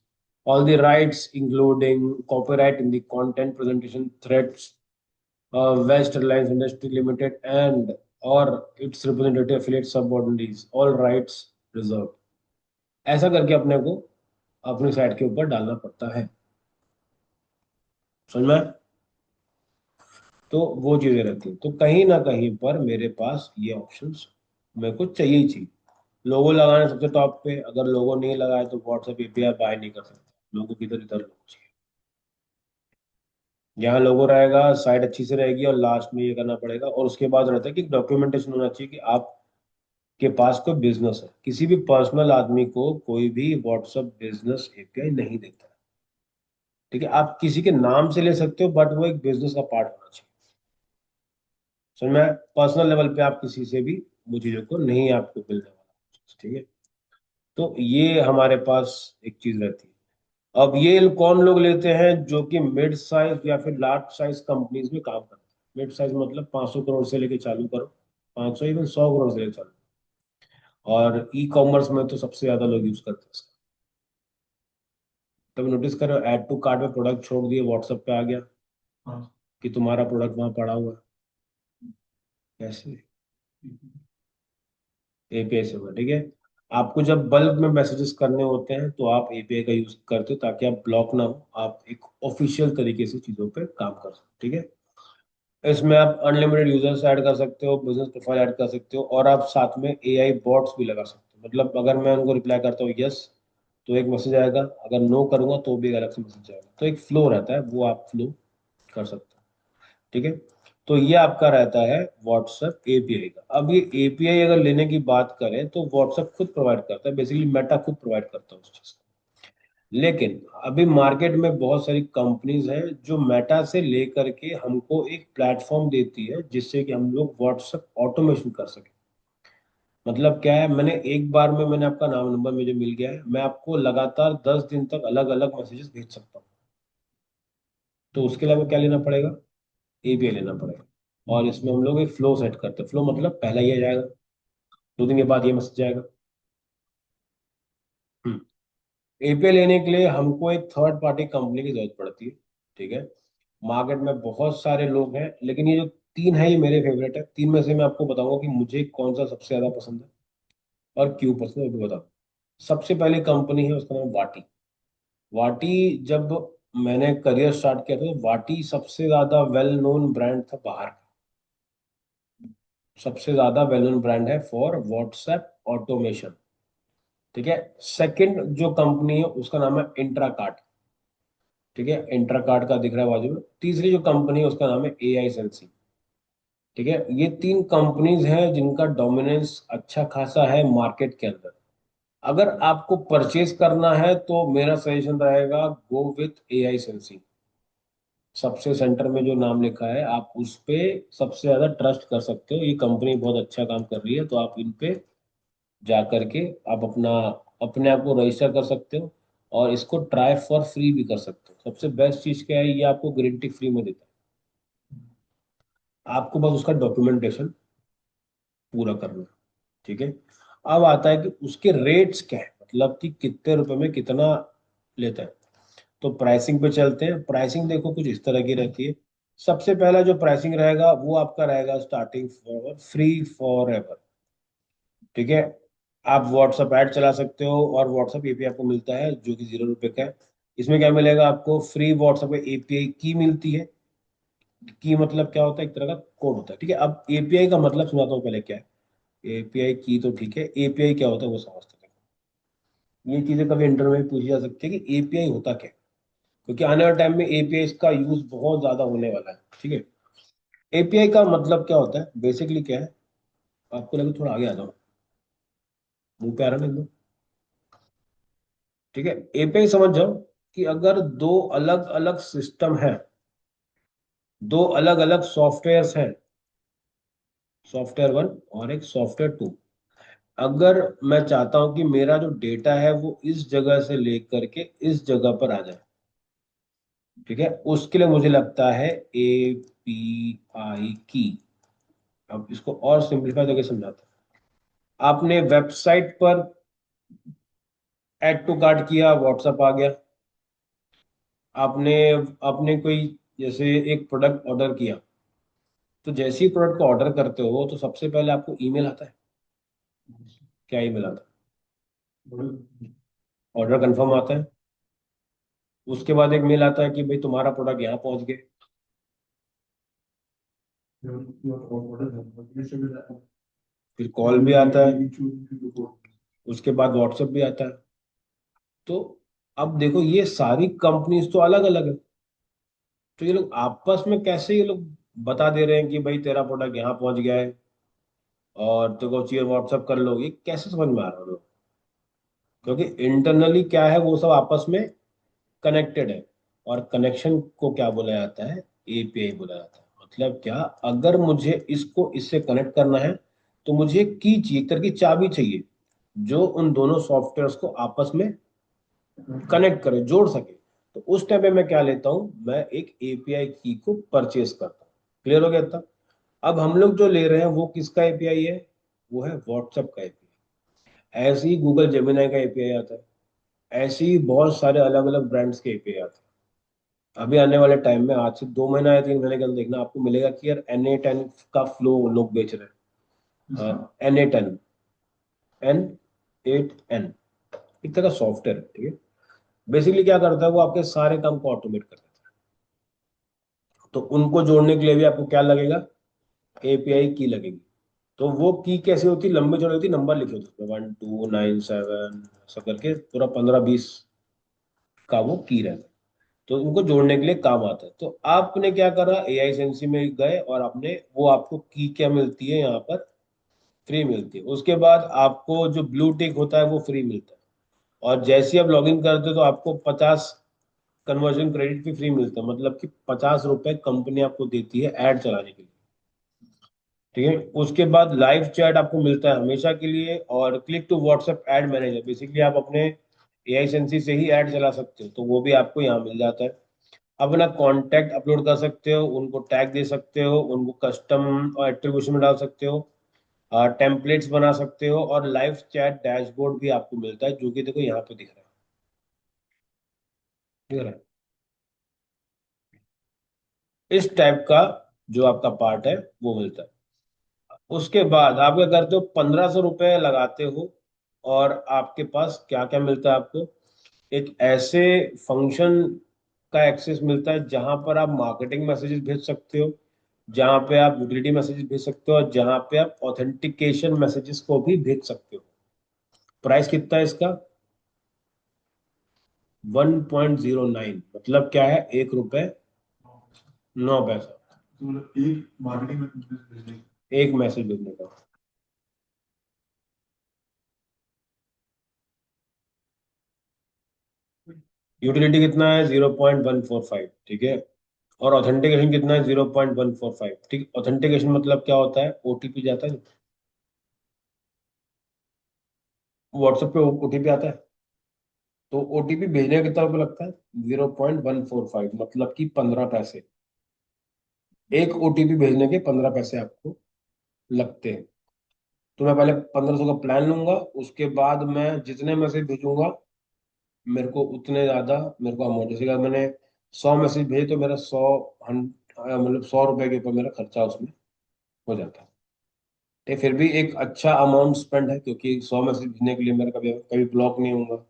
All the rights, including copyright in the content presentation threads, West Reliance Industry Limited and or its representative affiliate subordinates, all rights reserved. ऐसा करके अपने को अपनी site के ऊपर डालना पड़ता है। समझ में? तो वो चीजें रहती हैं, तो कहीं ना कहीं पर मेरे पास ये ऑप्शंस मेरे को चाहिए ही चाहिए। लोगो लगाना सबसे टॉप पे, अगर लोगो नहीं लगाए तो व्हाट्सएप एपीआई बाय नहीं कर सकते, लोगों की इधर इधर लोग चाहिए। यहाँ लोगो रहेगा, साइट अच्छी से रहेगी, और लास्ट में ये करना पड़ेगा। और उसके बाद रहता है कि डॉक्यूमेंटेशन होना चाहिए कि आपके पास कोई बिजनेस है। किसी भी पर्सनल आदमी को कोई भी व्हाट्सएप बिजनेस एपीआई नहीं देता है। ठीक है, आप किसी के नाम से ले सकते हो, बट वो एक बिजनेस का पार्ट होना चाहिए। समझ में? पर्सनल लेवल पे आप किसी से भी वो चीजों को नहीं आपको मिलने वाला। ठीक है, तो ये हमारे पास एक चीज रहती है। अब ये कौन लोग लेते हैं? जो कि मिड साइज या फिर लार्ज साइज कंपनीज में काम करते हैं। मिड साइज मतलब 500 करोड़ से लेके चालू करो, 500 इवन 100 करोड़ से लेके चालू। और ई कॉमर्स में तो सबसे ज्यादा लोग यूज करते हैं इसका। तब नोटिस करो, ऐड टू कार्ट में प्रोडक्ट छोड़ दिए, व्हाट्सएप पे आ गया कि तुम्हारा प्रोडक्ट वहां पड़ा हुआ है। कैसे? एपीआई से हुआ। ठीक है, आपको जब बल्क में मैसेजेस करने होते हैं तो आप एपीआई का यूज करते हो, ताकि आप ब्लॉक ना हो, आप एक ऑफिशियल तरीके से चीजों पे काम कर सको। ठीक है, इसमें आप अनलिमिटेड यूजर्स ऐड कर सकते हो, बिजनेस प्रोफाइल ऐड कर सकते हो, और आप साथ में एआई बॉट्स भी लगा सकते हो। मतलब अगर मैं उनको रिप्लाई करता हूँ यस, तो एक मैसेज आएगा, अगर नो करूंगा तो भी एक अलग से मैसेज आएगा। तो एक फ्लो रहता है, वो आप फ्लो कर सकते हो। ठीक है, तो ये आपका रहता है व्हाट्सएप एपीआई का। अब ये एपीआई अगर लेने की बात करें तो व्हाट्सएप खुद प्रोवाइड करता है, बेसिकली मेटा खुद प्रोवाइड करता है उस चीज को। लेकिन अभी मार्केट में बहुत सारी कंपनीज हैं जो मेटा से लेकर के हमको एक प्लेटफॉर्म देती है, जिससे कि हम लोग व्हाट्सएप ऑटोमेशन कर सके। मतलब क्या है, मैंने एक बार में मैंने आपका नाम नंबर मुझे मिल गया है, मैं आपको लगातार 10 दिन तक अलग अलग मैसेजेस भेज सकता हूँ। तो उसके लिए हमें क्या लेना पड़ेगा? एपीआई लेना पड़ेगा। और इसमें हम लोग एक फ्लो सेट करते हैं। फ्लो मतलब पहला ये जाएगा, 2 दिन के बाद ये मैसेज जाएगा। एपीआई लेने के लिए हमको एक थर्ड पार्टी कंपनी की जरूरत पड़ती है। ठीक है, मार्केट में बहुत सारे लोग हैं, लेकिन ये जो तीन है ये मेरे फेवरेट है। तीन में से मैं आपको बताऊंगा कि मुझे कौन सा सबसे ज्यादा पसंद है और क्यों पसंद है, वो भी बताऊँ। सबसे पहले कंपनी है, उसका नाम वाटी। वाटी, जब मैंने करियर स्टार्ट किया था तो वाटी सबसे ज्यादा वेल नोन ब्रांड था बाहर का। सबसे ज्यादा वेल नोन ब्रांड है फॉर व्हाट्सएप ऑटोमेशन। ठीक है, सेकंड जो कंपनी है उसका नाम है इंट्राकार्ट। ठीक है, इंट्राकार्ट का दिख रहा है बाजू में। तीसरी जो कंपनी है उसका नाम है एआई सेंसी। ठीक है, ये तीन कंपनीज हैं जिनका डोमिनेंस अच्छा खासा है मार्केट के अंदर। अगर आपको परचेज करना है तो मेरा सजेशन रहेगा, गो विथ एआई सेंसी। सबसे सेंटर में जो नाम लिखा है आप उस पे सबसे ज्यादा ट्रस्ट कर सकते हो। ये कंपनी बहुत अच्छा काम कर रही है, तो आप इन पे जा करके आप अपने आप को रजिस्टर कर सकते हो, और इसको ट्राई फॉर फ्री भी कर सकते हो। सबसे बेस्ट चीज क्या है, ये आपको गारंटी फ्री में देता है। आपको बस उसका डॉक्यूमेंटेशन पूरा करना है। ठीक है, अब आता है कि उसके रेट्स क्या है, मतलब कि कितने रुपए में कितना लेता है। तो प्राइसिंग पे चलते हैं। प्राइसिंग देखो कुछ इस तरह की रहती है। सबसे पहला जो प्राइसिंग रहेगा वो आपका रहेगा starting for free for ever. ठीक है, आप व्हाट्सएप ऐड चला सकते हो, और व्हाट्सएप एपीआई आपको मिलता है जो कि 0 रुपए का है। इसमें क्या मिलेगा आपको? फ्री व्हाट्सएप एपीआई की मिलती है। की मतलब क्या होता है? एक तरह का कोड होता है। ठीक है, अब एपीआई का मतलब सुनाता हूँ पहले क्या है। एपीआई की तो ठीक है, एपीआई क्या होता है वो समझते हैं। ये चीजें कभी इंटरव्यू में पूछी जा सकती है कि एपीआई होता क्या है, क्योंकि आने वाले टाइम में एपीआई का यूज बहुत ज्यादा होने वाला है। ठीक है, एपीआई का मतलब क्या होता है, बेसिकली क्या है, आपको लगे थोड़ा आगे आ जाओ, मुंह पे आ रहा है ना एकदम। ठीक है, एपीआई समझ जाओ कि अगर दो अलग अलग सिस्टम है, दो अलग अलग सॉफ्टवेयर्स हैं, सॉफ्टवेयर वन और एक सॉफ्टवेयर टू। अगर मैं चाहता हूं कि मेरा जो डेटा है वो इस जगह से लेकर के इस जगह पर आ जाए, ठीक है, उसके लिए मुझे लगता है एपीआई की। अब इसको और सिंपलीफाई करके समझाता हूं। आपने वेबसाइट पर ऐड टू कार्ट किया, व्हाट्सएप आ गया। आपने आपने कोई जैसे एक प्रोडक्ट ऑर्डर किया, तो जैसे ही प्रोडक्ट को ऑर्डर करते हो तो सबसे पहले आपको ईमेल आता है। क्या ईमेल आता है? ऑर्डर कंफर्म आता है। उसके बाद एक मेल आता है कि भाई तुम्हारा प्रोडक्ट यहाँ पहुंच गए। फिर कॉल भी आता है, उसके बाद व्हाट्सएप भी आता है। तो अब देखो, ये सारी कंपनीज तो अलग अलग है, तो ये लोग आपस में कैसे ये लोग बता दे रहे हैं कि भाई तेरा प्रोडक्ट यहाँ पहुंच गया है और तेरे को चाहिए व्हाट्सअप कर लो, ये कैसे समझ में आ रहा है लोग? क्योंकि इंटरनली क्या है, वो सब आपस में कनेक्टेड है। और कनेक्शन को क्या बोला जाता है? एपीआई बोला जाता है। मतलब क्या, अगर मुझे इसको इससे कनेक्ट करना है तो मुझे की चाहिए, एक तरह की चाबी चाहिए जो उन दोनों सॉफ्टवेयर्स को आपस में कनेक्ट करे, जोड़ सके। तो उस टाइम पे मैं क्या लेता हूँ, मैं एक एपीआई की को परचेज करता हूँ। क्लियर हो गया था? अब हम लोग जो ले रहे हैं वो किसका एपीआई है? वो है व्हाट्सएप का एपीआई। ऐसे ही गूगल जेमिनाई का एपीआई आता है, ऐसे ही बहुत सारे अलग अलग ब्रांड्स के एपीआई आते हैं। अभी आने वाले टाइम में, आज से 2 महीना या 3 महीने के अंदर देखना आपको मिलेगा कि यार NA10 का फ्लो लोग बेच रहे हैं। NA10, N8N, एक तरह का सॉफ्टवेयर है, ठीक है। बेसिकली क्या करता है, वो आपके सारे काम को ऑटोमेट कर देता है। तो उनको जोड़ने के लिए भी आपको क्या लगेगा? एपीआई की लगेगी। तो वो की कैसी होती, लंबी चौड़ी होती, नंबर लिखे होते उसमें 1297 ऐसा करके, पूरा 15-20 का वो की रहता है। तो उनको जोड़ने के लिए काम आता है। तो आपने क्या करा, एआई सेंसी में गए और आपने वो, आपको की क्या मिलती है यहाँ पर? फ्री मिलती है। उसके बाद आपको जो ब्लू टिक होता है वो फ्री मिलता है। और जैसे ही आप लॉगिन करते हो तो आपको 50 कन्वर्जन क्रेडिट भी फ्री मिलता है। मतलब कि 50 रुपए कंपनी आपको देती है ऐड चलाने के लिए। ठीक है। उसके बाद लाइव चैट आपको मिलता है हमेशा के लिए, और click to WhatsApp add manager, basically आप अपने एआई सेंसी से ही ऐड चला सकते हो, तो वो भी आपको यहाँ मिल जाता है। अपना कॉन्टैक्ट अपलोड कर सकते हो, उनको टैग दे सकते हो, उनको कस्टम और एट्रीब्यूशन में डाल सकते हो, टेम्पलेट्स बना सकते हो, और लाइव चैट डैशबोर्ड भी आपको मिलता है, जो कि देखो यहाँ पे दिख रहा है। इस टाइप का जो आपका पार्ट है वो मिलता है। उसके बाद आप क्या करते हो, 1500 रुपये लगाते हो, और आपके पास क्या क्या मिलता है आपको? एक ऐसे फंक्शन का एक्सेस मिलता है जहां पर आप मार्केटिंग मैसेजेस भेज सकते हो, जहां पे आप यूटिलिटी मैसेजेस भेज सकते हो, और जहां पे आप ऑथेंटिकेशन मैसेजेस को भी भेज सकते हो। प्राइस कितना है इसका? 1.09, मतलब क्या है, 1 रुपए 9 पैसा। तो मतलब एक मार्केटिंग मैसेज भेजने का, एक मैसेज भेजने का। यूटिलिटी कितना है? 0.145, ठीक है। और ऑथेंटिकेशन कितना है? 0.145, ठीक। ऑथेंटिकेशन मतलब क्या होता है? ओटीपी जाता है, व्हाट्सएप पे ओटीपी आता है, तो ओटीपी भेजने का कितना रुपये लगता है? 0.145, मतलब कि 15 पैसे। एक ओटीपी भेजने के 15 पैसे आपको लगते हैं। तो मैं पहले 1500 का प्लान लूंगा, उसके बाद मैं जितने मैसेज भेजूंगा मेरे को उतने ज्यादा मेरे को अमाउंट, जैसे कि अगर मैंने 100 मैसेज भेजे तो मेरा मतलब 100 रुपए के ऊपर मेरा खर्चा उसमें हो जाता है। ठीक, फिर भी एक अच्छा अमाउंट स्पेंड है, क्योंकि 100 मैसेज भेजने के लिए मेरा कभी कभी ब्लॉक नहीं होगा।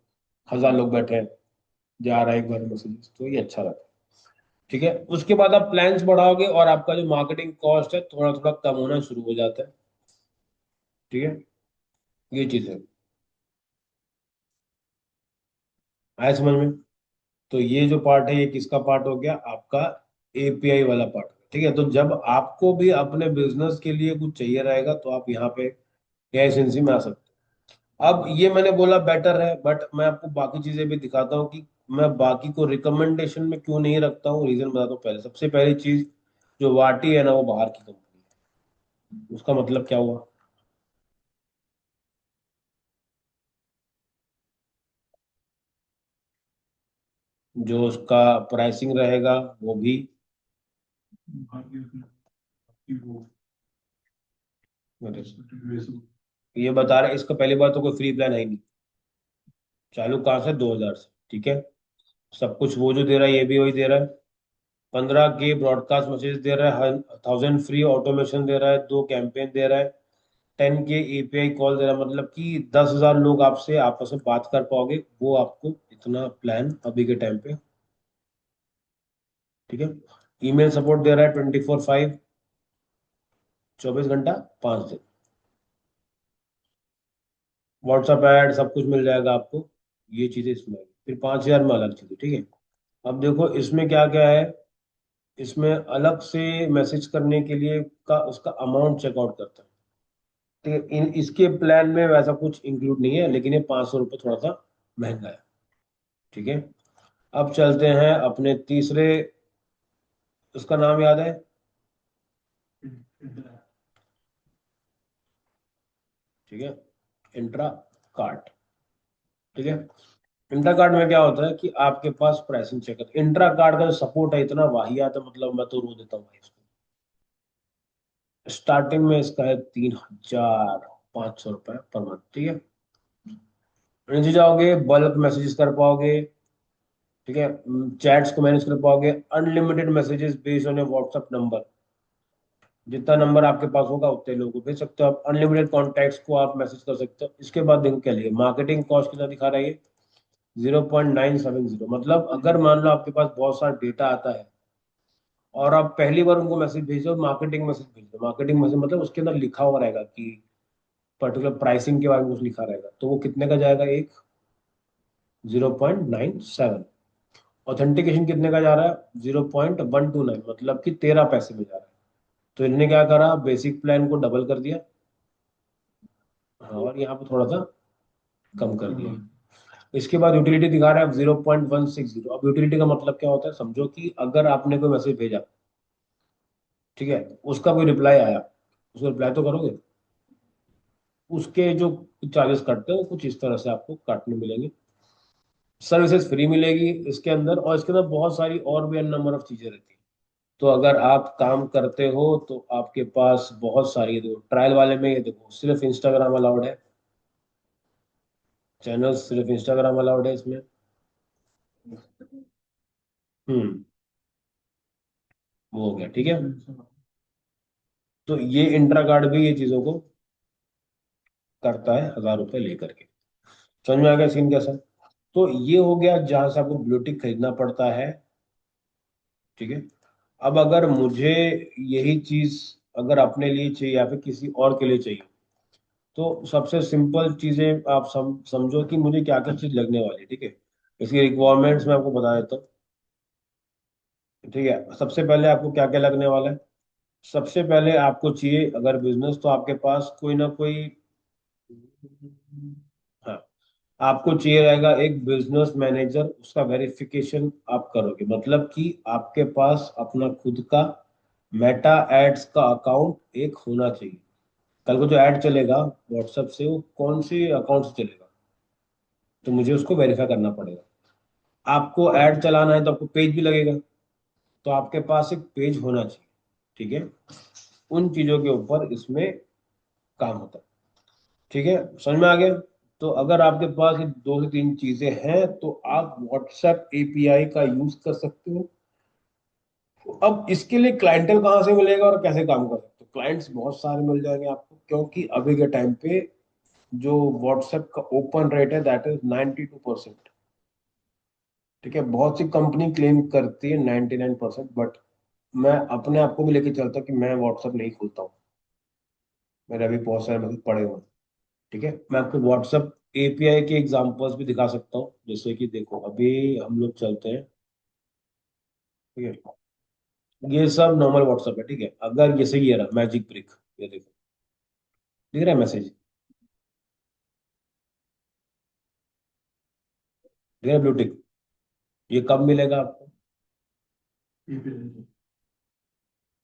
1000 लोग बैठे हैं, जा रहा है एक बार मैसेज, तो ये अच्छा रहता है। ठीक है। उसके बाद आप प्लान्स बढ़ाओगे और आपका जो मार्केटिंग कॉस्ट है थोड़ा थोड़ा कम होना शुरू हो जाता है। ठीक है। ये चीज है, आया समझ में? तो ये जो पार्ट है ये किसका पार्ट हो गया? आपका एपीआई वाला पार्ट। ठीक है। तो जब आपको भी अपने बिजनेस के लिए कुछ चाहिए रहेगा तो आप यहाँ पे एआई एजेंसी में आ सकते हो। अब ये मैंने बोला बेटर है, बट मैं आपको बाकी चीजें भी दिखाता हूँ कि मैं बाकी को रिकमेंडेशन में क्यों नहीं रखता हूँ। रीजन बताता हूँ। पहले सबसे पहली चीज, जो वाटी है ना वो बाहर की कंपनी है। उसका मतलब क्या हुआ? जो उसका प्राइसिंग रहेगा वो भी ये बता रहे, इसका पहली बात तो कोई फ्री प्लान है ही नहीं। चालू कहाँ से? 2000 से, ठीक है। सब कुछ वो जो दे रहा है ये भी वही दे रहा है। 15 के ब्रॉडकास्ट मैसेज दे रहा है, 1000 फ्री ऑटोमेशन दे रहा है, 2 कैंपेन दे रहा है, 10 के एपीआई कॉल दे रहा है, मतलब कि 10,000 लोग आपसे आपस में बात कर पाओगे। वो आपको इतना प्लान अभी के टाइम पे, ठीक है। ईमेल सपोर्ट दे रहा है 24/5, 24 घंटा 5 दिन। व्हाट्सएप ऐड सब कुछ मिल जाएगा आपको। ये चीजें इसमें आएगी। फिर 5000 में अलग चीजें, ठीक है। अब देखो इसमें क्या क्या है। इसमें अलग से मैसेज करने के लिए का उसका अमाउंट चेकआउट करता है। ठीक है, इन इसके प्लान में वैसा कुछ इंक्लूड नहीं है, लेकिन ये 500 रुपये थोड़ा सा महंगा है। ठीक है, अब चलते हैं अपने तीसरे, उसका नाम याद है? ठीक है, इंट्रा कार्ट। ठीक है, इंट्रा कार्ड में क्या होता है कि आपके पास प्राइसिंग चेकर, इंट्रा कार्ड का जो सपोर्ट है इतना वाहियात है, मतलब मैं तो रो देता हूँ भाई इसको। स्टार्टिंग में इसका है 3,500 रुपये पर मंथ। ठीक है, नीचे जाओगे बल्क मैसेजेस कर पाओगे। ठीक है, चैट्स को मैनेज कर पाओगे, unlimited messages based on WhatsApp number. जितना नंबर आपके पास होगा उतने लोगों को भेज सकते हो आप, अनलिमिटेड कॉन्टैक्ट्स को आप मैसेज कर सकते हो। इसके बाद देखो क्या लिया, मार्केटिंग कॉस्ट कितना दिखा रहा है ये? 0.970। मतलब अगर मान लो आपके पास बहुत सारा डेटा आता है और आप पहली बार उनको मैसेज भेजो, मार्केटिंग मैसेज भेजो, मार्केटिंग मैसेज मतलब उसके अंदर लिखा हुआ रहेगा कि पर्टिकुलर प्राइसिंग के बारे में कुछ लिखा रहेगा, तो वो कितने का जाएगा? एक 0.97। ऑथेंटिकेशन कितने का जा रहा है? 0.129, मतलब कि 13 पैसे में जा रहा है। तो इन्होंने क्या करा, बेसिक प्लान को डबल कर दिया। हाँ, और यहाँ पे थोड़ा सा कम कर दिया। इसके बाद यूटिलिटी दिखा रहा है 0.160। अब यूटिलिटी का मतलब क्या होता है, समझो कि अगर आपने कोई मैसेज भेजा, ठीक है, उसका कोई रिप्लाई आया, उसको रिप्लाई तो करोगे, उसके जो चार्जेस कटते हैं वो कुछ इस तरह से आपको काटने मिलेंगे। सर्विसेज फ्री मिलेगी इसके अंदर, और इसके अंदर बहुत सारी और भी नंबर ऑफ चीजें रहती हैं। तो अगर आप काम करते हो तो आपके पास बहुत सारी, देखो ट्रायल वाले में ये देखो सिर्फ इंस्टाग्राम अलाउड है, चैनल सिर्फ इंस्टाग्राम अलाउड है इसमें। हम्म, वो हो गया। ठीक है, तो ये इंट्रा कार्ड भी ये चीजों को करता है 1,000 रुपये लेकर के। समझ में आ गया सीन कैसा? तो ये हो गया जहां से आपको ब्लूटिक खरीदना पड़ता है। ठीक है, अब अगर मुझे यही चीज अगर अपने लिए चाहिए या फिर किसी और के लिए चाहिए, तो सबसे सिंपल चीजें आप समझो कि मुझे क्या क्या चीज लगने वाली है। ठीक है, इसकी रिक्वायरमेंट्स मैं आपको बता देता हूँ। ठीक है, सबसे पहले आपको क्या क्या लगने वाला है? सबसे पहले आपको चाहिए अगर बिजनेस, तो आपके पास कोई ना कोई, हाँ, आपको चाहिए रहेगा एक बिजनेस मैनेजर। उसका वेरिफिकेशन आप करोगे, मतलब कि आपके पास अपना खुद का मेटा एड्स का अकाउंट एक होना चाहिए। कल को जो ऐड चलेगा व्हाट्सएप से, वो कौन से अकाउंट से चलेगा, तो मुझे उसको वेरीफाई करना पड़ेगा। आपको ऐड चलाना है तो आपको पेज भी लगेगा, तो आपके पास एक पेज होना चाहिए। ठीक है, उन चीजों के ऊपर इसमें काम होता है। ठीक है, समझ में आ गया? तो अगर आपके पास ये दो से तीन चीजें हैं तो आप व्हाट्सएप एपीआई का यूज कर सकते हो। अब इसके लिए क्लाइंटल कहाँ से मिलेगा और कैसे काम कर सकते हो? क्लाइंट्स बहुत सारे मिल जाएंगे आपको, क्योंकि अभी के टाइम पे जो व्हाट्सएप का ओपन रेट है दैट इज 92%। ठीक है, बहुत सी कंपनी क्लेम करती है 99%, बट मैं अपने आप को भी लेके चलता कि मैं व्हाट्सएप नहीं खोलता हूँ। मेरे अभी बहुत सारे मैसेज पड़े हुए हैं। ठीक है, मैं आपको व्हाट्सएप एपीआई के एग्जांपल्स भी दिखा सकता हूँ, जैसे कि देखो अभी हम लोग चलते हैं। ठीक है, ये सब नॉर्मल व्हाट्सएप है। ठीक है, अगर जैसे ये रहा मैजिक ब्रिक, ये देखो दिख रहा है मैसेज, दिख रहा है ब्लूटिक, ये कब मिलेगा आपको?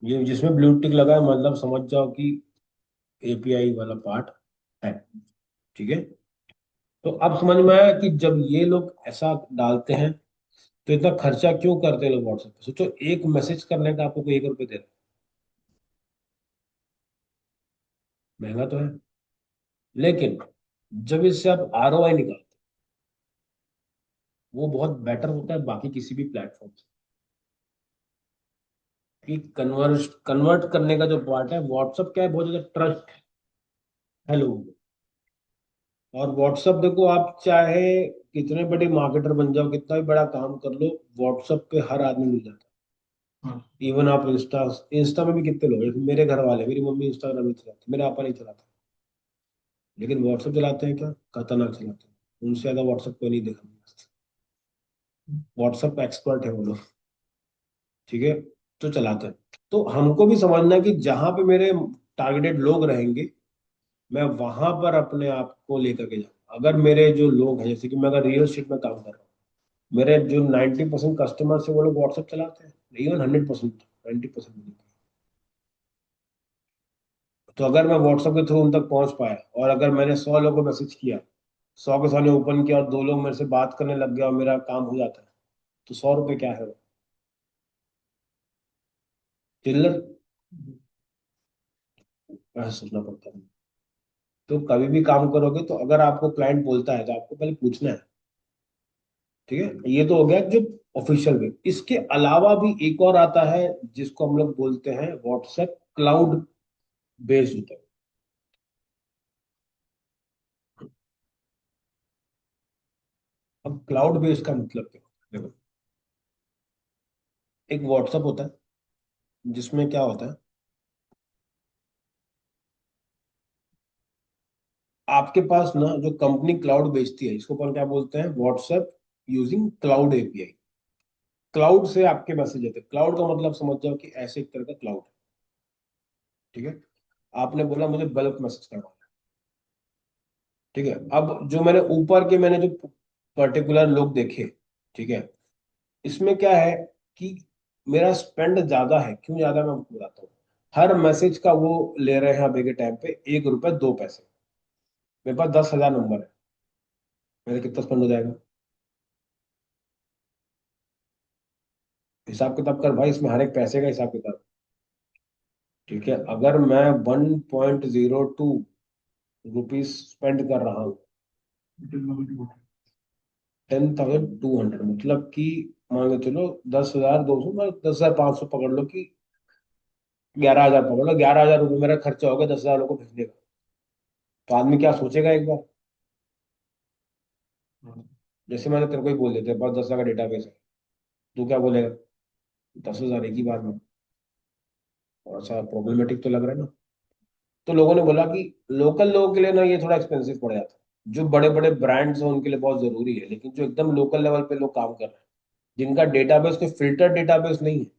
ये जिसमें ब्लू टिक लगा है मतलब समझ जाओ कि एपीआई वाला पार्ट है। ठीक है, तो अब समझ में आया कि जब ये लोग ऐसा डालते हैं तो इतना खर्चा क्यों करते हैं लोग व्हाट्सएप पे। सोचो एक मैसेज करने का आपको कोई 1 रुपए दे रहा है, महंगा तो है, लेकिन जब इससे आप आरओआई निकालते हो, वो बहुत बेटर होता है बाकी किसी भी प्लेटफॉर्म से। कि कन्वर्ट कन्वर्ट करने का जो पार्ट है, व्हाट्सएप क्या है, बहुत ज्यादा ट्रस्ट है लोगों को। और व्हाट्सएप देखो, आप चाहे कितने बड़े मार्केटर बन जाओ, कितना भी बड़ा काम कर लो, व्हाट्सएप पे हर आदमी मिल जाता है। इवन आप इंस्टा, इंस्टा में भी कितने लोग हैं, मेरे घर वाले, मेरी मम्मी इंस्टाग्राम नहीं चलाती, मेरा आपा नहीं चलाता, लेकिन व्हाट्सएप चलाते हैं, क्या खतरनाक चलाते हैं। उनसे ज्यादा व्हाट्सएप कोई नहीं देखा। व्हाट्सएप एक्सपर्ट है वो लोग। ठीक है, तो चलाते हैं। तो हमको भी समझना है कि जहां पे मेरे टारगेटेड लोग रहेंगे, मैं वहां पर अपने आप को लेकर के जाऊँ। अगर मेरे जो लोग हैं, जैसे कि मैं अगर रियल एस्टेट में काम कर रहा हूँ, मेरे जो 90% कस्टमर है वो लोग व्हाट्सएप चलाते हैं, इवन 100%, 90%। तो अगर मैं व्हाट्सएप के थ्रू उन तक पहुंच पाया, और अगर मैंने 100 लोगों को मैसेज किया, 100 के 100 ने ओपन किया, और 2 लोग मेरे से बात करने लग गया और मेरा काम हो जाता है, तो 100 रुपये क्या है वो? चिल्लर। ऐसा सोचना पड़ता है। तो कभी भी काम करोगे तो अगर आपको क्लाइंट बोलता है तो आपको पहले पूछना है। ठीक है, ये तो हो गया जो ऑफिशियल वे। इसके अलावा भी एक और आता है जिसको हम लोग बोलते हैं व्हाट्सएप क्लाउड बेस्ड होता है। अब क्लाउड बेस्ड का मतलब क्या होता है? देखो, एक व्हाट्सएप होता है जिसमें क्या होता है, आपके पास ना जो कंपनी क्लाउड बेचती है, इसको अपन क्या बोलते हैं, WhatsApp using cloud API. Cloud से आपके मैसेज आते हैं। क्लाउड का मतलब समझ जाओ कि ऐसे एक तरह का क्लाउड है। ठीक है, आपने बोला मुझे बल्क मैसेज करवाना है। ठीक है, अब जो मैंने ऊपर के मैंने जो पर्टिकुलर लोग देखे, ठीक है, इसमें क्या है कि मेरा स्पेंड ज्यादा है। क्यों ज्यादा, मैं आपको बताता हूँ। हर मैसेज का वो ले रहे हैं अभी के टाइम पे 1 रुपए 2 पैसे। मेरे पास 10,000 नंबर है, मेरा कितना स्पेंड हो जाएगा? हिसाब किताब कर भाई, इसमें हर एक पैसे का हिसाब किताब। ठीक है, अगर मैं 1.02 रुपीज स्पेंड कर रहा हूँ, 10,200, मतलब कि मान के चलो 10,200, मतलब 10,500 पकड़ लो, कि 11,000 पकड़ लो, 11,000 रुपये मेरा खर्चा होगा 10,000 लोगों को भेजने का। तो आदमी क्या सोचेगा एक बार? जैसे मैंने तेरे को ही बोल देते, बस 10,000 का डेटाबेस है, तू क्या बोलेगा? 10,000 एक ही बार में? थोड़ा सा प्रॉब्लमेटिक तो लग रहा है ना। तो लोगों ने बोला कि लोकल लोगों के लिए ना ये थोड़ा एक्सपेंसिव पड़ जाता है। जो बड़े बड़े ब्रांड्स हैं उनके लिए बहुत जरूरी है, लेकिन जो एकदम लोकल लेवल पे लोग काम कर रहे हैं, जिनका डेटाबेस कोई फिल्टर डेटाबेस नहीं है,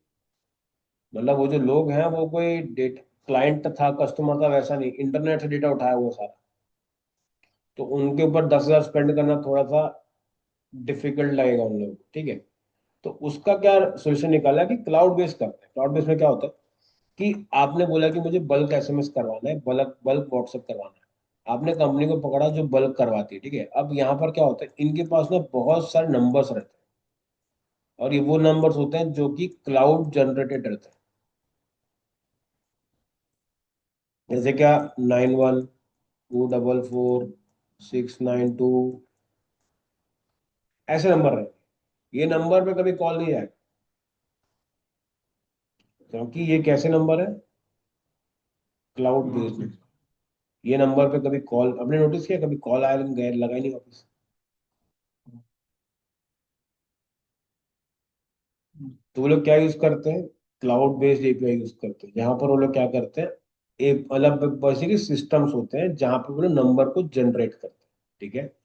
मतलब वो जो लोग हैं वो कोई डेट क्लाइंट था, कस्टमर था, वैसा नहीं, इंटरनेट से डेटा उठाया हुआ सारा, तो उनके ऊपर 10,000 स्पेंड करना थोड़ा सा डिफिकल्ट लगेगा उन लोगों को। ठीक है, तो उसका क्या सोल्यूशन निकाला कि क्लाउड बेस्ड करते हैं। क्लाउड बेस्ड में क्या होता है कि आपने बोला कि मुझे बल्क एसएमएस करवाना है, बल्क बल्क व्हाट्सएप करवाना है। आपने कंपनी को पकड़ा जो बल्क करवाती है। ठीक है, अब यहाँ पर क्या होता है, इनके पास ना बहुत सारे नंबर्स रहते हैं, और ये वो नंबर्स होते हैं जो कि क्लाउड जनरेटेड रहते हैं। जैसे क्या, 91244692, ऐसे नंबर रहते हैं। ये नंबर पे कभी कॉल नहीं आएगा, क्योंकि ये कैसे नंबर है, क्लाउड बेस्ड। ये नंबर पे कभी कॉल, आपने नोटिस किया कभी कॉल आया लेकिन गैर लगा ही नहीं वापस? तो वो लोग क्या यूज करते हैं, क्लाउड बेस्ड एपीआई यूज करते हैं, जहां पर वो लोग क्या करते हैं, एक मतलब बेसिकली सिस्टम्स होते हैं जहां पर वो लोग नंबर को जनरेट करते हैं। ठीक है,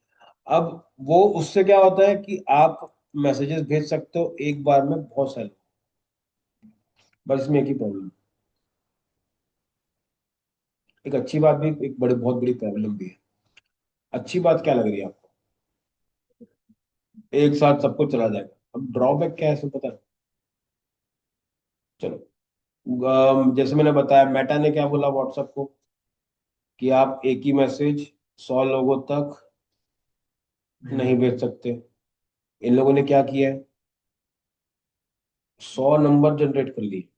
अब वो उससे क्या होता है कि आप मैसेजेस भेज सकते हो एक बार में बहुत सारे। बस इसमें एक ही प्रॉब्लम, एक अच्छी बात भी, एक बड़ी बहुत बड़ी प्रॉब्लम भी है। अच्छी बात क्या लग रही है आपको? एक साथ सब कुछ चला जाएगा। अब ड्रॉबैक क्या है इसमें पता है? चलो, जैसे मैंने बताया, मेटा ने क्या बोला व्हाट्सएप को, कि आप एक ही मैसेज 100 लोगों तक नहीं भेज सकते। इन लोगों ने क्या किया है, 100 नंबर जनरेट कर लिए,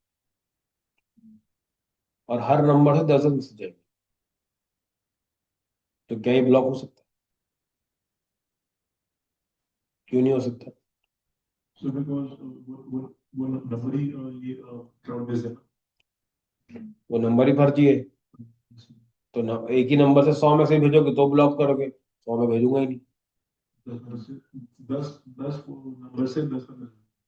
और हर नंबर से 10 मैसेज आएंगे। तो क्या ये ब्लॉक हो सकता है? क्यों नहीं हो सकता? So because वो नंबर ही ये क्लाउड बेस्ड है। वो नंबर ही फर्जी है। तो एक ही नंबर से 100 मैसेज भेजोगे तो ब्लॉक करोगे, 100 में भेजूंगा ही नहीं। 10 नंबर से 10।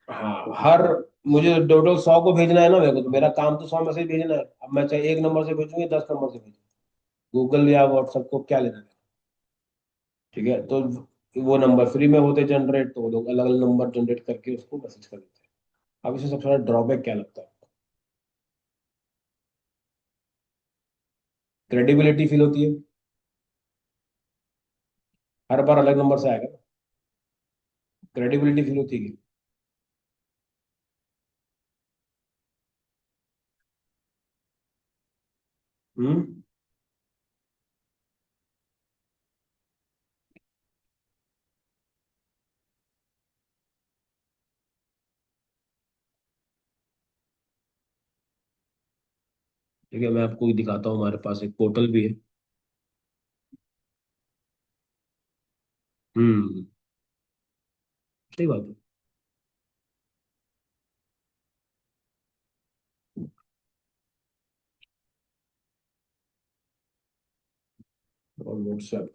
हाँ, हर, मुझे टोटल 100 को भेजना है ना मेरे को, तो मेरा काम तो 100 मैसेज भेजना है। अब मैं चाहे एक नंबर से भेजूंगी, 10 नंबर से भेजूंगी, गूगल या व्हाट्सएप को क्या लेना है? ठीक है, तो वो नंबर फ्री में होते जनरेट, तो वो लोग अलग अलग नंबर जनरेट करके उसको मैसेज कर देते हैं। अब इसमें सबसे बड़ा ड्रॉबैक क्या लगता है? क्रेडिबिलिटी फील होती है, हर बार अलग नंबर से आएगा, क्रेडिबिलिटी फील होती है। हम्म। ठीक है, मैं आपको दिखाता हूँ, हमारे पास एक पोर्टल भी है। हम्म। सही बात है। और व्हाट्सएप।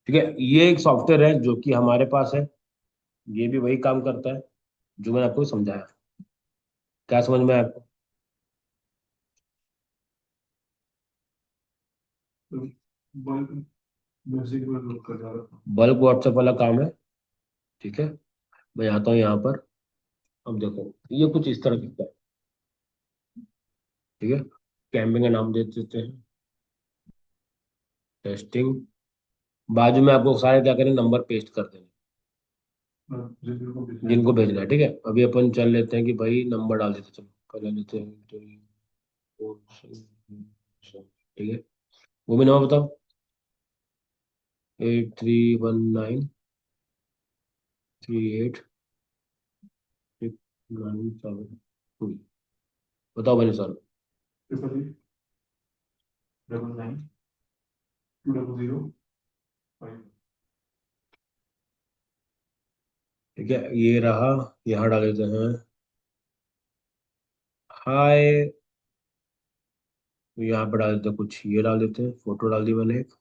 ठीक है, ये एक सॉफ्टवेयर है जो कि हमारे पास है, ये भी वही काम करता है जो मैंने आपको समझाया। क्या समझ में आया आपको? बल्क व्हाट्सएप वाला काम है। ठीक है, मैं आता हूँ यहाँ पर। अब देखो, ये कुछ इस तरह दिखता है। ठीक है, कैंपिंग का नाम दे देते हैं, टेस्टिंग। बाजू में आपको सारे क्या करें, नंबर पेस्ट कर देंगे जिनको भेजना है। ठीक है, अभी अपन चल लेते हैं कि भाई नंबर डाल देते, चलो पहले लेते हैं तो 4, ठीक है, वो भी नंबर बताओ। 8319386972। बताओ भाई सर। ठीक है, ये रहा। यहाँ डाल देते हैं हाय। यहाँ पे डाल देते हैं कुछ, ये डाल देते हैं, फोटो डाल दी मैंने एक।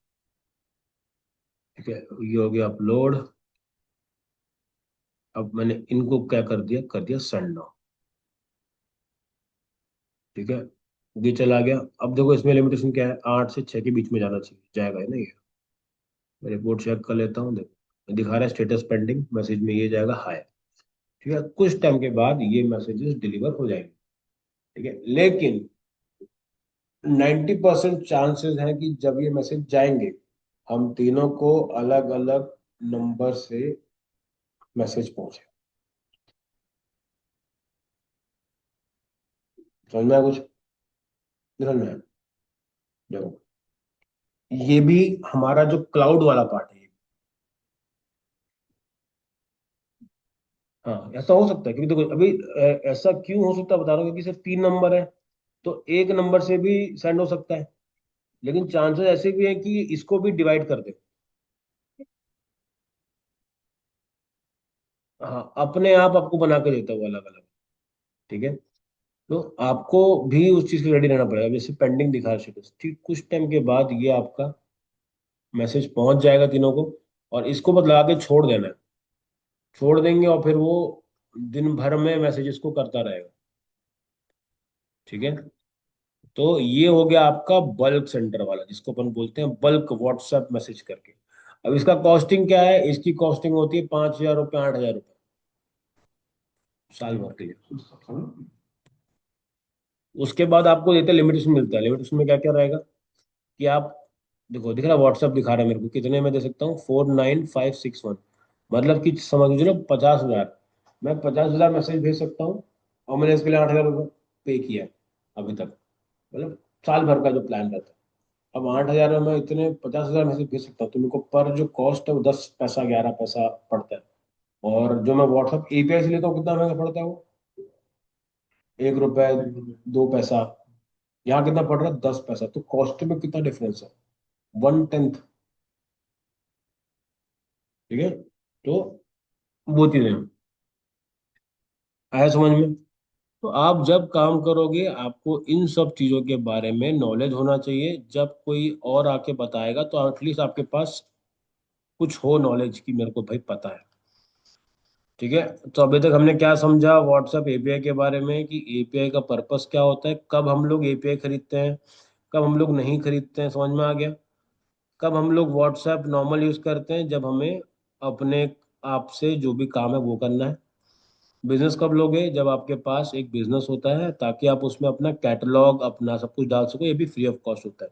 ठीक है, ये हो गया अपलोड। अब मैंने इनको क्या कर दिया सेंड नाउ। ठीक है, ये चला गया। अब देखो इसमें लिमिटेशन क्या है, 8 से 6 के बीच में जाना चाहिए, जाएगा है ना ये? मैं रिपोर्ट चेक कर लेता हूँ, देखो दिखा रहा है स्टेटस पेंडिंग, मैसेज में ये जाएगा हाय। ठीक है, कुछ टाइम के बाद ये मैसेजेस डिलीवर हो जाएंगे। ठीक है, लेकिन 90% चांसेस हैं कि जब ये मैसेज जाएंगे, हम तीनों को अलग अलग नंबर से मैसेज पहुंचे। समझ में आया कुछ? नहीं समझ में आया? देखो, ये भी हमारा जो क्लाउड वाला पार्ट है। हाँ, ऐसा हो सकता है, क्योंकि देखो अभी ऐसा क्यों हो सकता है बता रहा हूँ, क्योंकि सिर्फ 3 नंबर है, तो एक नंबर से भी सेंड हो सकता है। लेकिन चांसेस ऐसे भी हैं कि इसको भी डिवाइड कर दे। हाँ, अपने आप आपको बना के देता है वो अलग अलग। ठीक है, तो आपको भी उस चीज के रेडी रहना पड़ेगा, जैसे पेंडिंग दिखा है स्टेटस, ठीक कुछ टाइम के बाद ये आपका मैसेज पहुंच जाएगा तीनों को। और इसको बस लगा के छोड़ देना है, छोड़ देंगे और फिर वो दिन भर में मैसेजेस को करता रहेगा। ठीक है, तो ये हो गया आपका बल्क सेंटर वाला, जिसको अपन बोलते हैं बल्क व्हाट्सएप मैसेज करके। अब इसका कॉस्टिंग क्या है, इसकी कॉस्टिंग होती है 5,000 रुपये, 8,000 रुपये साल भर के लिए। उसके बाद आपको देते लिमिटेशन मिलता है, लिमिटेशन में क्या क्या रहेगा कि आप, देखो दिख रहा है व्हाट्सएप दिखा रहा है मेरे को, कितने में दे सकता हूँ, 49561। मतलब कि समझ लीजिए ना 50,000, मैं 50,000 मैसेज भेज सकता हूँ। और मैंने इसके लिए 8,000 रुपये पे किया है अभी तक, मतलब साल भर का जो प्लान रहता है। अब 8,000 में मैं इतने 50,000 मैसेज भेज सकता हूँ, तो मेरे को पर जो कॉस्ट है वो 10 पैसा 11 पैसा पड़ता है। और जो मैं व्हाट्सएप एपीआई से लेता हूँ, कितना महंगा पड़ता है वो, 1 रुपए 2 पैसा। यहाँ कितना पड़ रहा है, 10 पैसा, तो कॉस्ट में कितना डिफरेंस है, 1/10। ठीक है, तो वो चीजें हैं। आया समझ में? तो आप जब काम करोगे, आपको इन सब चीजों के बारे में नॉलेज होना चाहिए। जब कोई और आके बताएगा तो एटलीस्ट आपके पास कुछ हो नॉलेज, की मेरे को भाई पता है। ठीक है। तो अभी तक हमने क्या समझा व्हाट्सएप एपीआई के बारे में, कि एपीआई का पर्पस क्या होता है, कब हम लोग एपीआई खरीदते हैं, कब हम लोग नहीं खरीदते हैं, समझ में आ गया। कब हम लोग व्हाट्सएप नॉर्मल यूज करते हैं, जब हमें अपने आप से जो भी काम है वो करना है। बिजनेस कब लोगे, जब आपके पास एक बिजनेस होता है, ताकि आप उसमें अपना कैटलॉग अपना सब कुछ डाल सको, ये भी फ्री ऑफ कॉस्ट होता है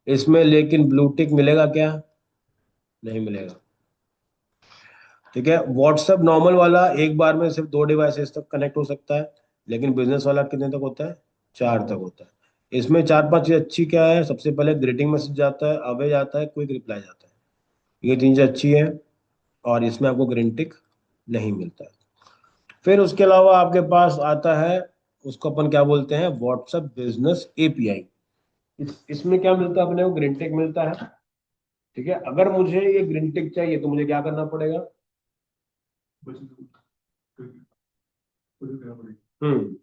इसमें। लेकिन ब्लू टिक मिलेगा क्या? नहीं मिलेगा। ठीक है। व्हाट्सएप नॉर्मल वाला एक बार में सिर्फ 2 डिवाइसेस तक कनेक्ट हो सकता है, लेकिन बिजनेस वाला कितने तक होता है? 4 तक होता है। इसमें 4 5 चीज अच्छी क्या है, सबसे पहले ग्रीटिंग मैसेज जाता है, अवे जाता है, क्विक रिप्लाई जाता है, ये 3 चीज अच्छी है। और इसमें आपको ग्रीन टिक नहीं मिलता है। फिर उसके अलावा आपके पास आता है, उसको अपन क्या बोलते हैं, व्हाट्सएप बिजनेस एपीआई। इसमें क्या मिलता है अपने को? ग्रीन टिक मिलता है। ठीक है। अगर मुझे ये ग्रीन टिक चाहिए तो मुझे क्या करना पड़ेगा? हम्म।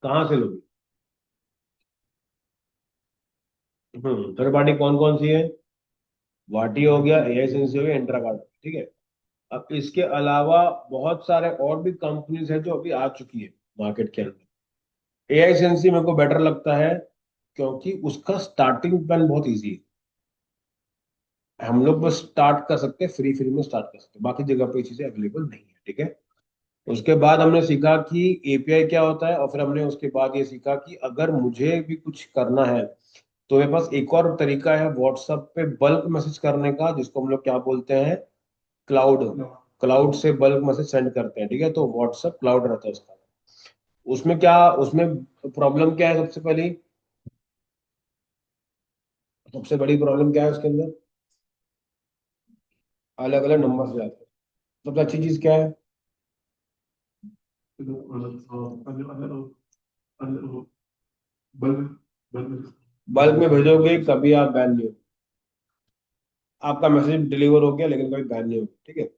कहाँ से लोगे? थर्ड पार्टी कौन कौन सी है? वाटी हो गया, एआई सेंसी हो गया, इंट्रा कार्ड। ठीक है। अब इसके अलावा बहुत सारे और भी कंपनीज है जो अभी आ चुकी है मार्केट के अंदर। एआई सेंसी मेरे को बेटर लगता है, क्योंकि उसका स्टार्टिंग प्लान बहुत इजी है। हम लोग बस स्टार्ट कर सकते हैं, फ्री फ्री में स्टार्ट कर सकते हैं, बाकी जगह पे ये चीजें अवेलेबल नहीं है। ठीक है। उसके बाद हमने सीखा कि एपीआई क्या होता है, और फिर हमने उसके बाद ये सीखा कि अगर मुझे भी कुछ करना है तो मेरे पास एक और तरीका है व्हाट्सएप पे बल्क मैसेज करने का, जिसको हम लोग क्या बोलते हैं, क्लाउड। क्लाउड से बल्क मैसेज सेंड करते हैं। ठीक है। तो व्हाट्सएप क्लाउड रहता है उसका। उसमें क्या, उसमें प्रॉब्लम क्या है सबसे पहली? सबसे बड़ी प्रॉब्लम क्या है उसके अंदर? अलग अलग नंबर से जाते हैं। सबसे अच्छी चीज क्या है? बल्क में भेजोगे कभी आप बैन नहीं हो, आपका मैसेज डिलीवर हो गया लेकिन कभी बैन नहीं हो। ठीक है।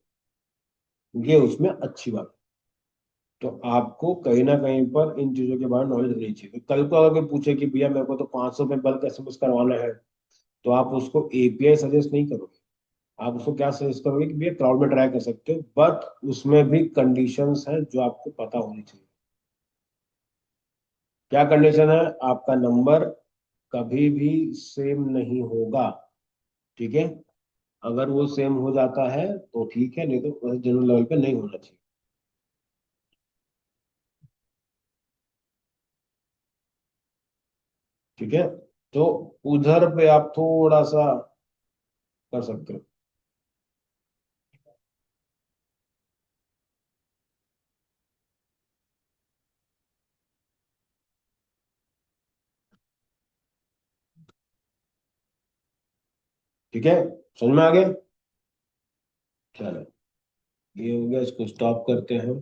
ये उसमें अच्छी बात है। तो आपको कहीं ना कहीं पर इन चीजों के बारे में नॉलेज रहनी चाहिए। तो कल को अगर कोई पूछे कि भैया मेरे को तो 500 में बल्क एसएमएस करवाना है, तो आप उसको एपीआई सजेस्ट नहीं करोगे। आप उसको क्या सजेस्ट करोगे कि भैया क्लाउड में ट्राई कर सकते हो, बट उसमें भी कंडीशंस हैं जो आपको पता होनी चाहिए। क्या कंडीशन है? आपका नंबर कभी भी सेम नहीं होगा। ठीक है। अगर वो सेम हो जाता है तो ठीक है, नहीं तो जनरल लेवल पे नहीं होना चाहिए। ठीक है। तो उधर पे आप थोड़ा सा कर सकते हो। ठीक है। समझ में आ गया? चलो, ये हो गया, इसको स्टॉप करते हैं।